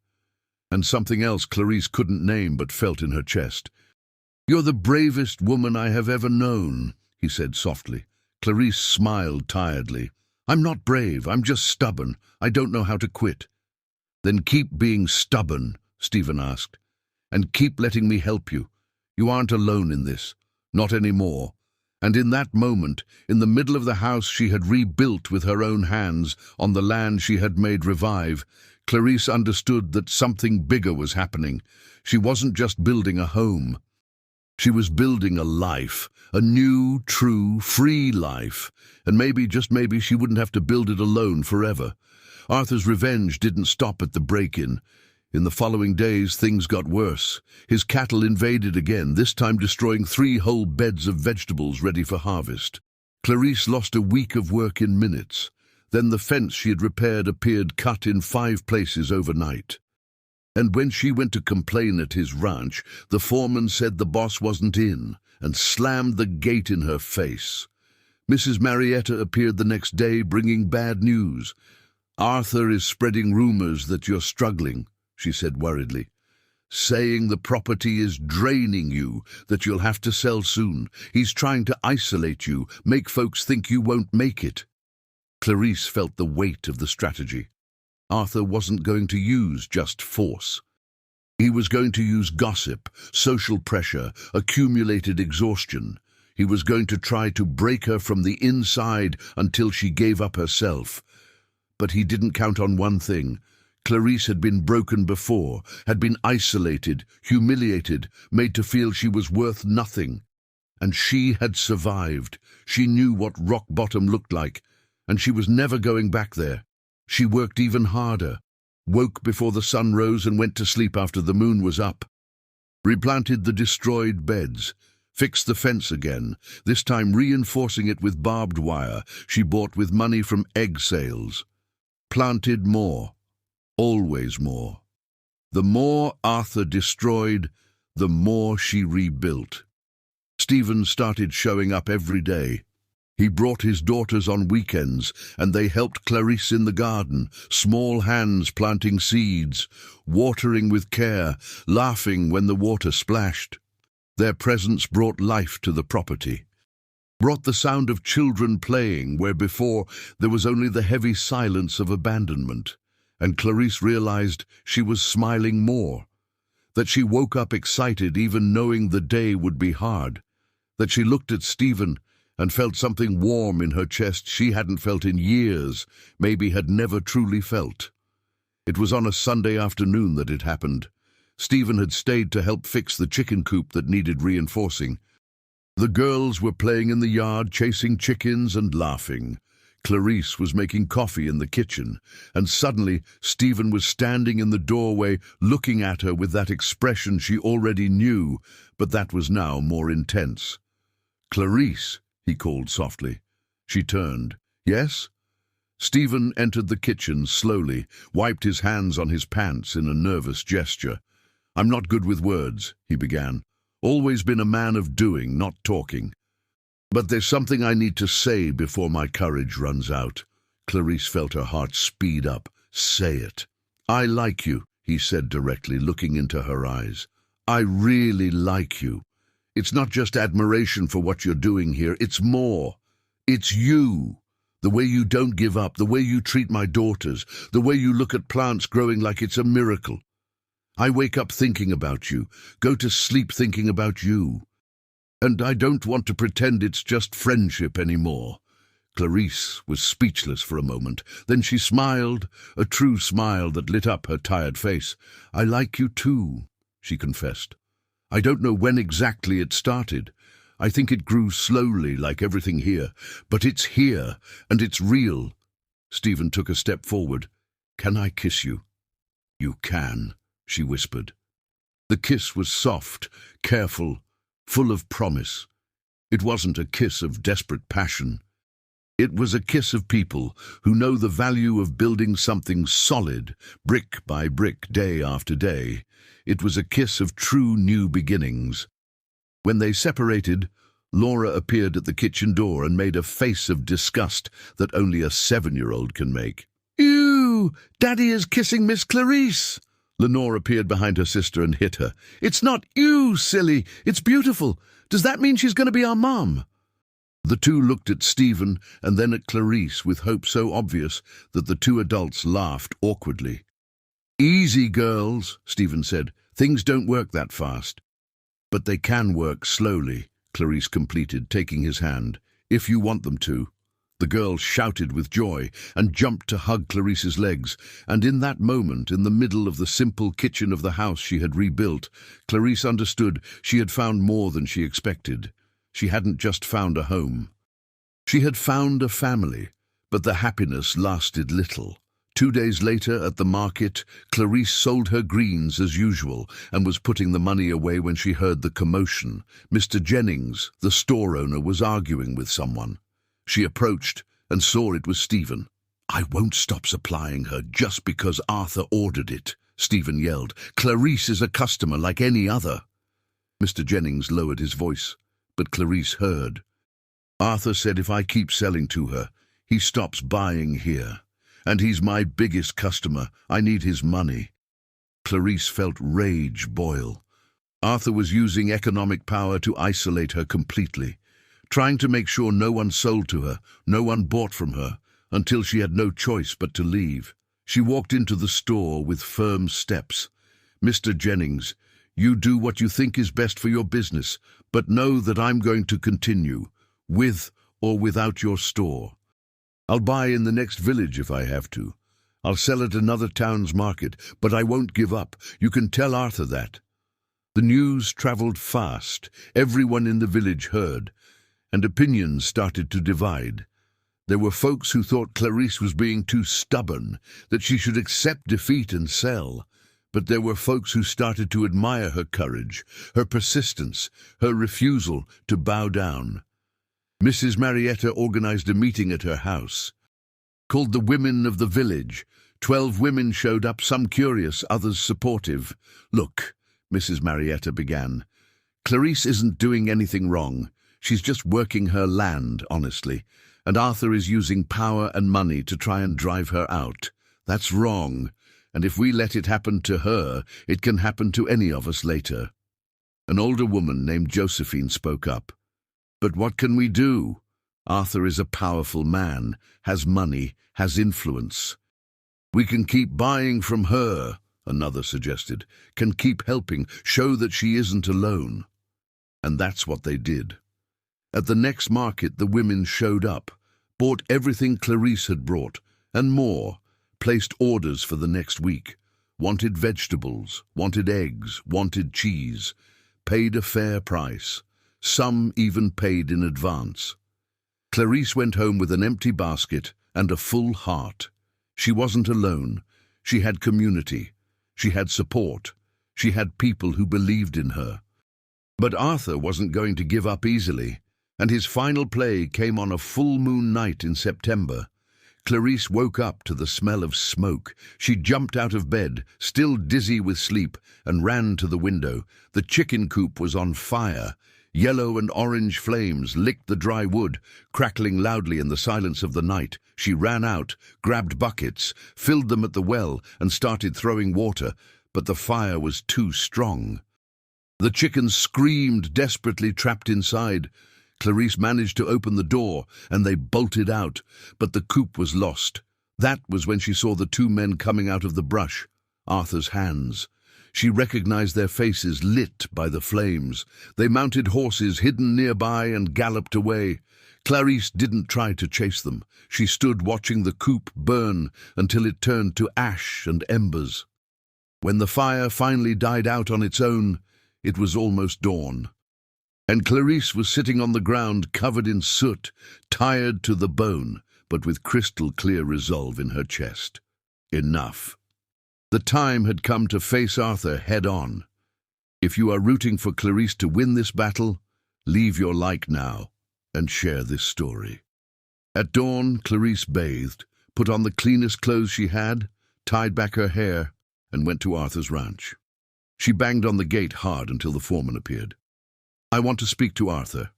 and something else Clarice couldn't name but felt in her chest. "You're the bravest woman I have ever known," he said softly. Clarice smiled tiredly. "I'm not brave, I'm just stubborn. I don't know how to quit." "Then keep being stubborn," Stephen asked, "and keep letting me help you. You aren't alone in this. Not anymore." And in that moment, in the middle of the house she had rebuilt with her own hands, on the land she had made revive, Clarice understood that something bigger was happening. She wasn't just building a home. She was building a life, a new, true, free life, and maybe, just maybe, she wouldn't have to build it alone forever. Arthur's revenge didn't stop at the break-in. In the following days, things got worse. His cattle invaded again, this time destroying 3 whole beds of vegetables ready for harvest. Clarice lost a week of work in minutes. Then the fence she had repaired appeared cut in 5 places overnight. And when she went to complain at his ranch, the foreman said the boss wasn't in and slammed the gate in her face. Mrs. Marietta appeared the next day bringing bad news. "Arthur is spreading rumors that you're struggling," she said worriedly, "saying the property is draining you, that you'll have to sell soon. He's trying to isolate you, make folks think you won't make it." Clarice felt the weight of the strategy. Arthur wasn't going to use just force. He was going to use gossip, social pressure, accumulated exhaustion. He was going to try to break her from the inside until she gave up herself. But he didn't count on one thing. Clarice had been broken before, had been isolated, humiliated, made to feel she was worth nothing. And she had survived. She knew what rock bottom looked like, and she was never going back there. She worked even harder, woke before the sun rose and went to sleep after the moon was up, replanted the destroyed beds, fixed the fence again, this time reinforcing it with barbed wire she bought with money from egg sales, planted more, always more. The more Arthur destroyed, the more she rebuilt. Stephen started showing up every day. He brought his daughters on weekends, and they helped Clarice in the garden, small hands planting seeds, watering with care, laughing when the water splashed. Their presence brought life to the property, brought the sound of children playing where before there was only the heavy silence of abandonment. And Clarice realized she was smiling more, that she woke up excited even knowing the day would be hard, that she looked at Stephen and felt something warm in her chest she hadn't felt in years, maybe had never truly felt. It was on a Sunday afternoon that it happened. Stephen had stayed to help fix the chicken coop that needed reinforcing. The girls were playing in the yard, chasing chickens and laughing. Clarice was making coffee in the kitchen, and suddenly Stephen was standing in the doorway looking at her with that expression she already knew, but that was now more intense. "Clarice," he called softly. She turned. "Yes?" Stephen entered the kitchen slowly, wiped his hands on his pants in a nervous gesture. "I'm not good with words," he began. "Always been a man of doing, not talking. But there's something I need to say before my courage runs out." Clarice felt her heart speed up. "Say it." "I like you," he said directly, looking into her eyes. "I really like you. It's not just admiration for what you're doing here, it's more. It's you. The way you don't give up, the way you treat my daughters, the way you look at plants growing like it's a miracle. I wake up thinking about you, go to sleep thinking about you. And I don't want to pretend it's just friendship anymore." Clarice was speechless for a moment. Then she smiled, a true smile that lit up her tired face. "I like you too," she confessed. "I don't know when exactly it started. I think it grew slowly, like everything here. But it's here, and it's real." Stephen took a step forward. "Can I kiss you?" "You can," she whispered. The kiss was soft, careful, full of promise. It wasn't a kiss of desperate passion. It was a kiss of people who know the value of building something solid, brick by brick, day after day. It was a kiss of true new beginnings. When they separated, Laura appeared at the kitchen door and made a face of disgust that only a 7-year-old can make. "Ew! Daddy is kissing Miss Clarice!" Lenore appeared behind her sister and hit her. "It's not you, silly. It's beautiful. Does that mean she's going to be our mom?" The two looked at Stephen and then at Clarice with hope so obvious that the two adults laughed awkwardly. "Easy, girls," Stephen said. "Things don't work that fast." "But they can work slowly," Clarice completed, taking his hand, "if you want them to." The girls shouted with joy and jumped to hug Clarice's legs, and in that moment, in the middle of the simple kitchen of the house she had rebuilt, Clarice understood she had found more than she expected. She hadn't just found a home. She had found a family, but the happiness lasted little. 2 days later, at the market, Clarice sold her greens as usual and was putting the money away when she heard the commotion. Mr. Jennings, the store owner, was arguing with someone. She approached and saw it was Stephen. "I won't stop supplying her just because Arthur ordered it," Stephen yelled. "Clarice is a customer like any other." Mr. Jennings lowered his voice, but Clarice heard. "Arthur said if I keep selling to her, he stops buying here. And he's my biggest customer. I need his money." Clarice felt rage boil. Arthur was using economic power to isolate her completely, trying to make sure no one sold to her, no one bought from her, until she had no choice but to leave. She walked into the store with firm steps. "Mr. Jennings, you do what you think is best for your business, but know that I'm going to continue, with or without your store. I'll buy in the next village if I have to. I'll sell at another town's market, but I won't give up. You can tell Arthur that." The news traveled fast. Everyone in the village heard, and opinions started to divide. There were folks who thought Clarice was being too stubborn, that she should accept defeat and sell. But there were folks who started to admire her courage, her persistence, her refusal to bow down. Mrs. Marietta organized a meeting at her house, called the women of the village, 12 women showed up, some curious, others supportive. "Look," Mrs. Marietta began, "Clarice isn't doing anything wrong. She's just working her land, honestly. And Arthur is using power and money to try and drive her out. That's wrong. And if we let it happen to her, it can happen to any of us later." An older woman named Josephine spoke up. "But what can we do? Arthur is a powerful man, has money, has influence." "We can keep buying from her," another suggested. "Can keep helping, show that she isn't alone." And that's what they did. At the next market, the women showed up, bought everything Clarice had brought, and more, placed orders for the next week, wanted vegetables, wanted eggs, wanted cheese, paid a fair price. Some even paid in advance. Clarice went home with an empty basket and a full heart. She wasn't alone. She had community. She had support. She had people who believed in her. But Arthur wasn't going to give up easily, and his final play came on a full moon night in September. Clarice woke up to the smell of smoke. She jumped out of bed, still dizzy with sleep, and ran to the window. The chicken coop was on fire. Yellow and orange flames licked the dry wood, crackling loudly in the silence of the night. She ran out, grabbed buckets, filled them at the well, and started throwing water, but the fire was too strong. The chickens screamed desperately, trapped inside. Clarice managed to open the door, and they bolted out, but the coop was lost. That was when she saw the two men coming out of the brush, Arthur's hands. She recognized their faces lit by the flames. They mounted horses hidden nearby and galloped away. Clarice didn't try to chase them. She stood watching the coop burn until it turned to ash and embers. When the fire finally died out on its own, it was almost dawn. And Clarice was sitting on the ground covered in soot, tired to the bone, but with crystal-clear resolve in her chest. Enough. The time had come to face Arthur head-on. If you are rooting for Clarice to win this battle, leave your like now and share this story. At dawn, Clarice bathed, put on the cleanest clothes she had, tied back her hair, and went to Arthur's ranch. She banged on the gate hard until the foreman appeared. "I want to speak to Arthur.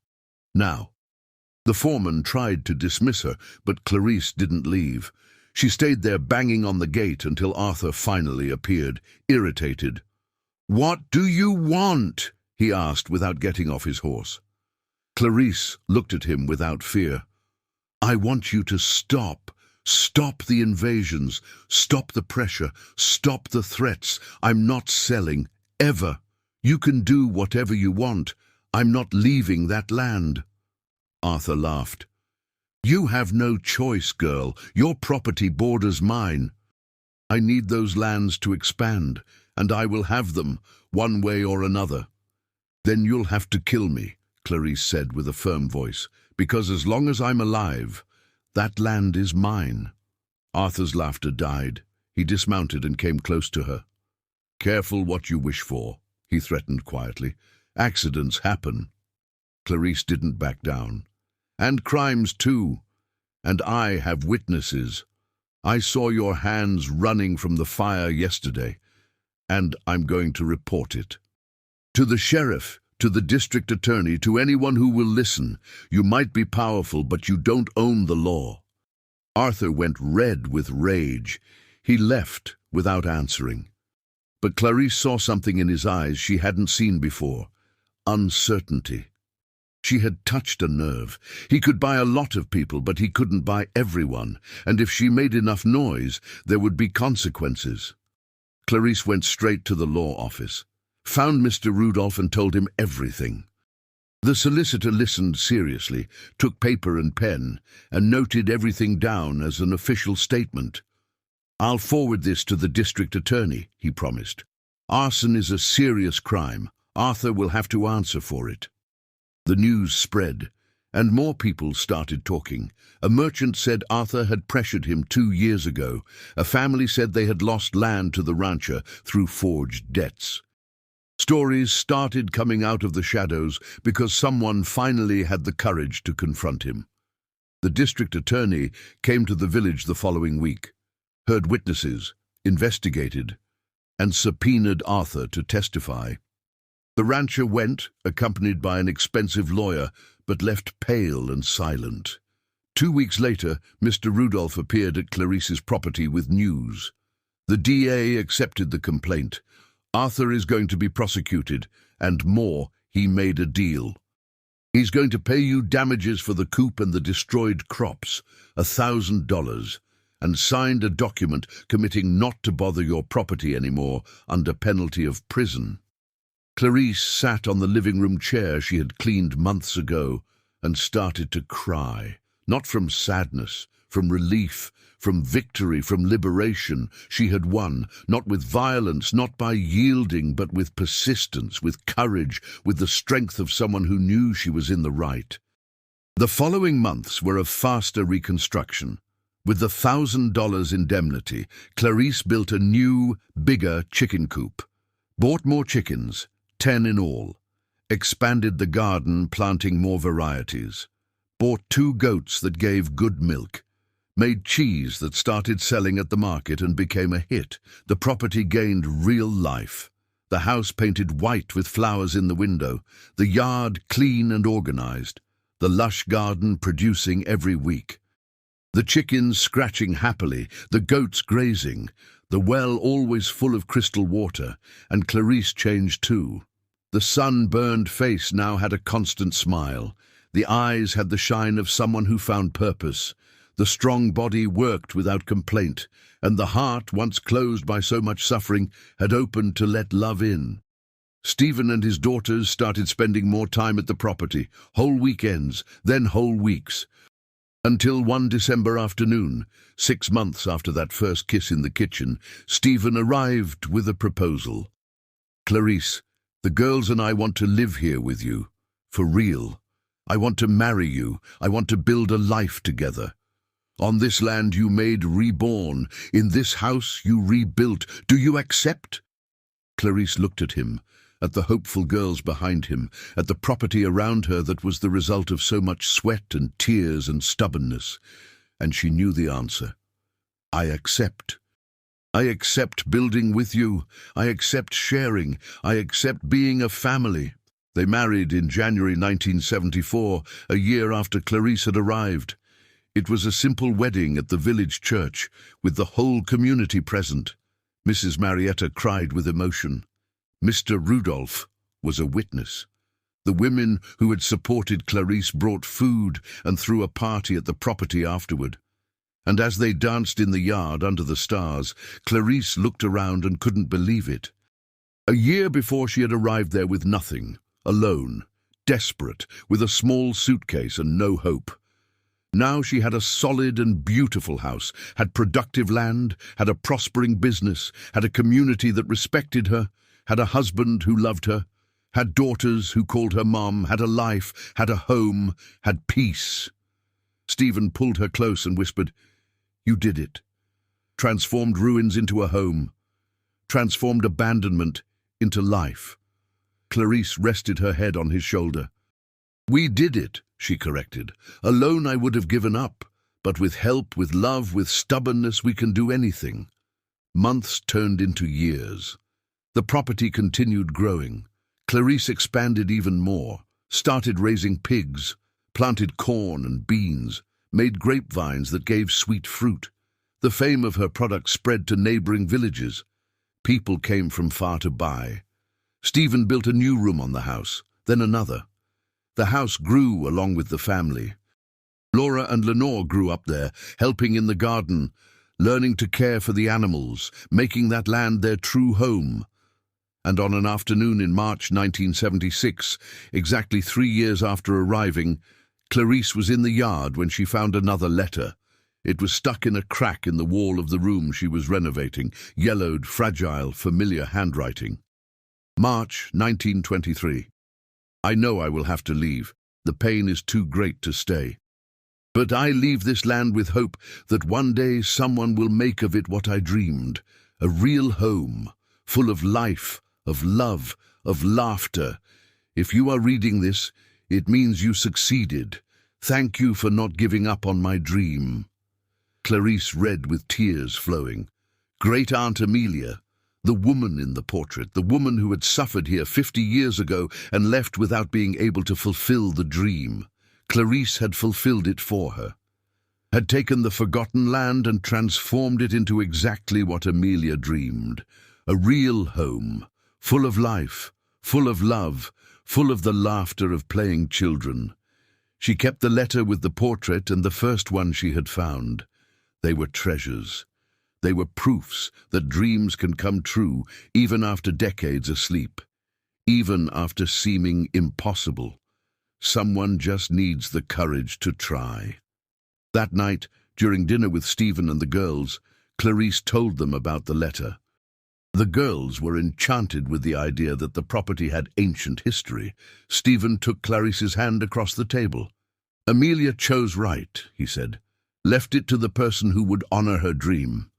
Now." The foreman tried to dismiss her, but Clarice didn't leave. She stayed there banging on the gate until Arthur finally appeared, irritated. "What do you want?" he asked without getting off his horse. Clarice looked at him without fear. "I want you to stop. Stop the invasions. Stop the pressure. Stop the threats. I'm not selling, ever. You can do whatever you want. I'm not leaving that land." Arthur laughed. "You have no choice, girl. Your property borders mine. I need those lands to expand, and I will have them, one way or another." "Then you'll have to kill me," Clarice said with a firm voice, "because as long as I'm alive, that land is mine." Arthur's laughter died. He dismounted and came close to her. "Careful what you wish for," he threatened quietly. "Accidents happen." Clarice didn't back down. "And crimes too. And I have witnesses. I saw your hands running from the fire yesterday, and I'm going to report it. To the sheriff, to the district attorney, to anyone who will listen. You might be powerful, but you don't own the law." Arthur went red with rage. He left without answering. But Clarice saw something in his eyes she hadn't seen before. Uncertainty. She had touched a nerve. He could buy a lot of people, but he couldn't buy everyone, and if she made enough noise, there would be consequences. Clarice went straight to the law office, found Mr. Rudolph and told him everything. The solicitor listened seriously, took paper and pen, and noted everything down as an official statement. "I'll forward this to the district attorney," he promised. "Arson is a serious crime. Arthur will have to answer for it." The news spread, and more people started talking. A merchant said Arthur had pressured him 2 years ago. A family said they had lost land to the rancher through forged debts. Stories started coming out of the shadows because someone finally had the courage to confront him. The district attorney came to the village the following week. heard witnesses, investigated, and subpoenaed Arthur to testify. The rancher went, accompanied by an expensive lawyer, but left pale and silent. 2 weeks later, Mr. Rudolph appeared at Clarice's property with news. The DA accepted the complaint. Arthur is going to be prosecuted, and more, he made a deal. He's going to pay you damages for the coop and the destroyed crops, $1,000, and signed a document committing not to bother your property anymore under penalty of prison. Clarice sat on the living room chair she had cleaned months ago and started to cry, not from sadness, from relief, from victory, from liberation. She had won, not with violence, not by yielding, but with persistence, with courage, with the strength of someone who knew she was in the right. The following months were of faster reconstruction. With the $1,000 indemnity, Clarice built a new, bigger chicken coop, bought more chickens, 10 in all, expanded the garden, planting more varieties, bought 2 goats that gave good milk, made cheese that started selling at the market and became a hit. The property gained real life. The house painted white with flowers in the window, the yard clean and organized, the lush garden producing every week. The chickens scratching happily, the goats grazing, the well always full of crystal water, and Clarice changed too. The sun-burned face now had a constant smile. The eyes had the shine of someone who found purpose. The strong body worked without complaint, and the heart, once closed by so much suffering, had opened to let love in. Stephen and his daughters started spending more time at the property, whole weekends, then whole weeks. Until one December afternoon, 6 months after that first kiss in the kitchen, Stephen arrived with a proposal. "Clarice, the girls and I want to live here with you, for real. I want to marry you. I want to build a life together. On this land you made reborn. In this house you rebuilt. Do you accept?" Clarice looked at him, at the hopeful girls behind him, at the property around her that was the result of so much sweat and tears and stubbornness, and she knew the answer. "I accept. I accept building with you. I accept sharing. I accept being a family." They married in January 1974, a year after Clarice had arrived. It was a simple wedding at the village church, with the whole community present. Mrs. Marietta cried with emotion. Mr. Rudolph was a witness. The women who had supported Clarice brought food and threw a party at the property afterward. And as they danced in the yard under the stars, Clarice looked around and couldn't believe it. A year before she had arrived there with nothing, alone, desperate, with a small suitcase and no hope. Now she had a solid and beautiful house, had productive land, had a prospering business, had a community that respected her, had a husband who loved her, had daughters who called her mom, had a life, had a home, had peace. Stephen pulled her close and whispered, "You did it. Transformed ruins into a home. Transformed abandonment into life." Clarice rested her head on his shoulder. "We did it," she corrected. "Alone I would have given up, but with help, with love, with stubbornness, we can do anything." Months turned into years. The property continued growing. Clarice expanded even more, started raising pigs, planted corn and beans, made grapevines that gave sweet fruit. The fame of her products spread to neighboring villages. People came from far to buy. Stephen built a new room on the house, then another. The house grew along with the family. Laura and Lenore grew up there, helping in the garden, learning to care for the animals, making that land their true home. And on an afternoon in March 1976, exactly 3 years after arriving, Clarice was in the yard when she found another letter. It was stuck in a crack in the wall of the room she was renovating, yellowed, fragile, familiar handwriting. March 1923. "I know I will have to leave. The pain is too great to stay. But I leave this land with hope that one day someone will make of it what I dreamed, a real home, full of life, of love, of laughter. If you are reading this, it means you succeeded. Thank you for not giving up on my dream." Clarice read with tears flowing. Great Aunt Amelia, the woman in the portrait, the woman who had suffered here 50 years ago and left without being able to fulfill the dream. Clarice had fulfilled it for her, had taken the forgotten land and transformed it into exactly what Amelia dreamed. A real home, full of life, full of love, full of the laughter of playing children. She kept the letter with the portrait and the first one she had found. They were treasures. They were proofs that dreams can come true even after decades asleep, even after seeming impossible. Someone just needs the courage to try. That night, during dinner with Stephen and the girls, Clarice told them about the letter. The girls were enchanted with the idea that the property had ancient history. Stephen took Clarice's hand across the table. Amelia chose right, he said. Left it to the person who would honor her dream.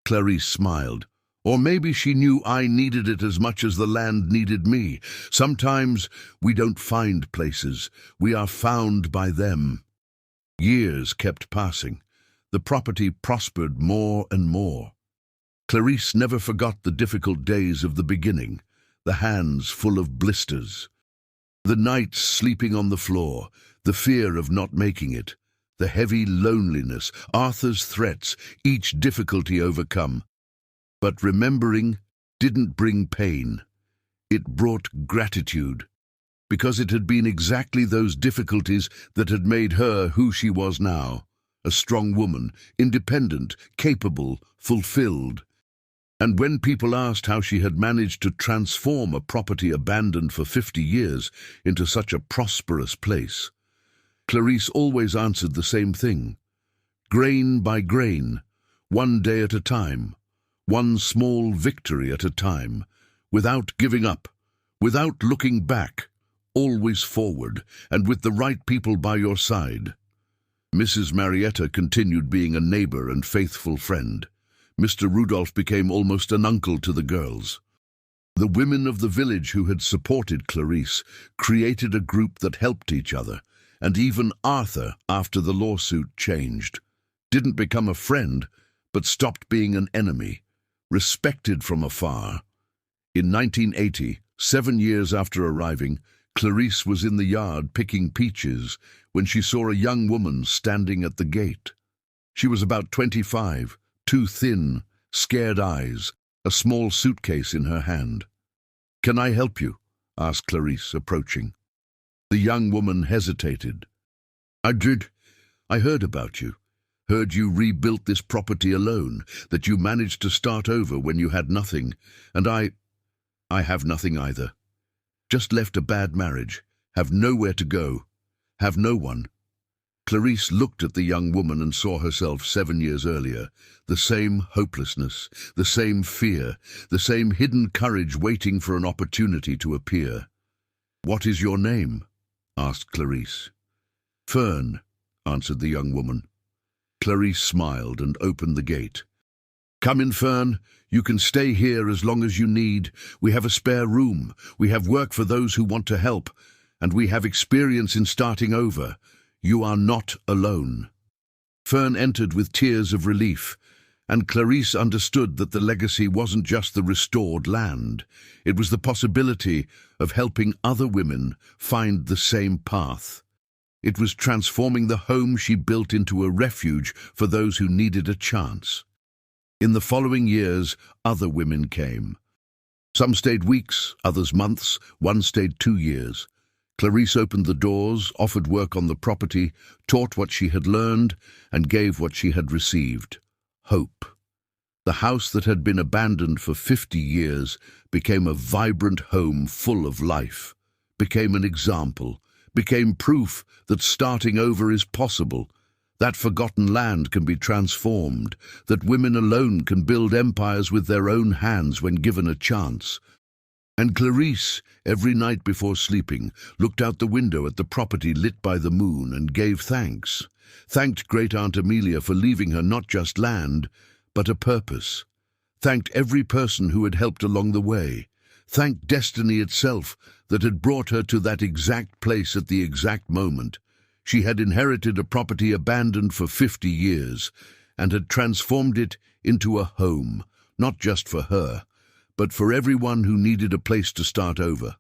Clarice smiled. Or maybe she knew I needed it as much as the land needed me. Sometimes we don't find places. We are found by them. Years kept passing. The property prospered more and more. Clarice never forgot the difficult days of the beginning, the hands full of blisters, the nights sleeping on the floor, the fear of not making it, the heavy loneliness, Arthur's threats, each difficulty overcome. But remembering didn't bring pain. It brought gratitude, because it had been exactly those difficulties that had made her who she was now, a strong woman, independent, capable, fulfilled. And when people asked how she had managed to transform a property abandoned for 50 years into such a prosperous place, Clarice always answered the same thing. Grain by grain, one day at a time, one small victory at a time, without giving up, without looking back, always forward, and with the right people by your side. Mrs. Marietta continued being a neighbor and faithful friend. Mr. Rudolph became almost an uncle to the girls. The women of the village who had supported Clarice created a group that helped each other, and even Arthur, after the lawsuit, changed. Didn't become a friend, but stopped being an enemy, respected from afar. In 1980, 7 years after arriving, Clarice was in the yard picking peaches when she saw a young woman standing at the gate. She was about 25, too thin, scared eyes, a small suitcase in her hand. "Can I help you?" asked Clarice, approaching. The young woman hesitated. "I did. I heard about you. Heard you rebuilt this property alone, that you managed to start over when you had nothing. And I have nothing either. Just left a bad marriage, have nowhere to go, have no one." Clarice looked at the young woman and saw herself 7 years earlier. The same hopelessness, the same fear, the same hidden courage waiting for an opportunity to appear. "What is your name?" asked Clarice. "Fern," answered the young woman. Clarice smiled and opened the gate. "Come in, Fern. You can stay here as long as you need. We have a spare room. We have work for those who want to help. And we have experience in starting over. You are not alone." Fern entered with tears of relief, and Clarice understood that the legacy wasn't just the restored land. It was the possibility of helping other women find the same path. It was transforming the home she built into a refuge for those who needed a chance. In the following years, other women came. Some stayed weeks, others months, one stayed 2 years. Clarice opened the doors, offered work on the property, taught what she had learned, and gave what she had received: hope. The house that had been abandoned for 50 years became a vibrant home full of life, became an example, became proof that starting over is possible, that forgotten land can be transformed, that women alone can build empires with their own hands when given a chance. And Clarice, every night before sleeping, looked out the window at the property lit by the moon and gave thanks. Thanked Great Aunt Amelia for leaving her not just land, but a purpose. Thanked every person who had helped along the way. Thanked destiny itself that had brought her to that exact place at the exact moment. She had inherited a property abandoned for 50 years, and had transformed it into a home, not just for her, but for everyone who needed a place to start over.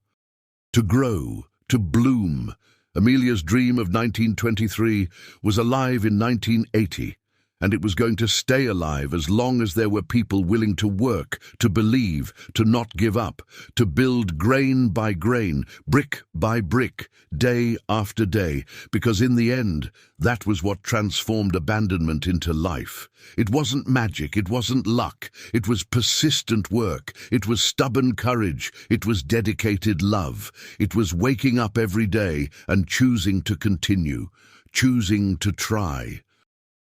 To grow, to bloom. Amelia's dream of 1923 was alive in 1980, and it was going to stay alive as long as there were people willing to work, to believe, to not give up, to build grain by grain, brick by brick, day after day, because in the end, that was what transformed abandonment into life. It wasn't magic, it wasn't luck, it was persistent work, it was stubborn courage, it was dedicated love, it was waking up every day and choosing to continue, choosing to try.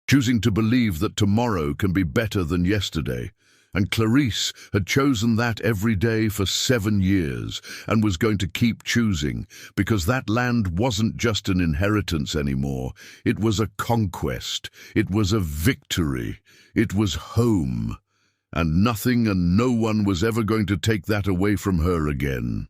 Choosing to believe that tomorrow can be better than yesterday. And Clarice had chosen that every day for 7 years and was going to keep choosing, because that land wasn't just an inheritance anymore. It was a conquest. It was a victory. It was home. And nothing and no one was ever going to take that away from her again.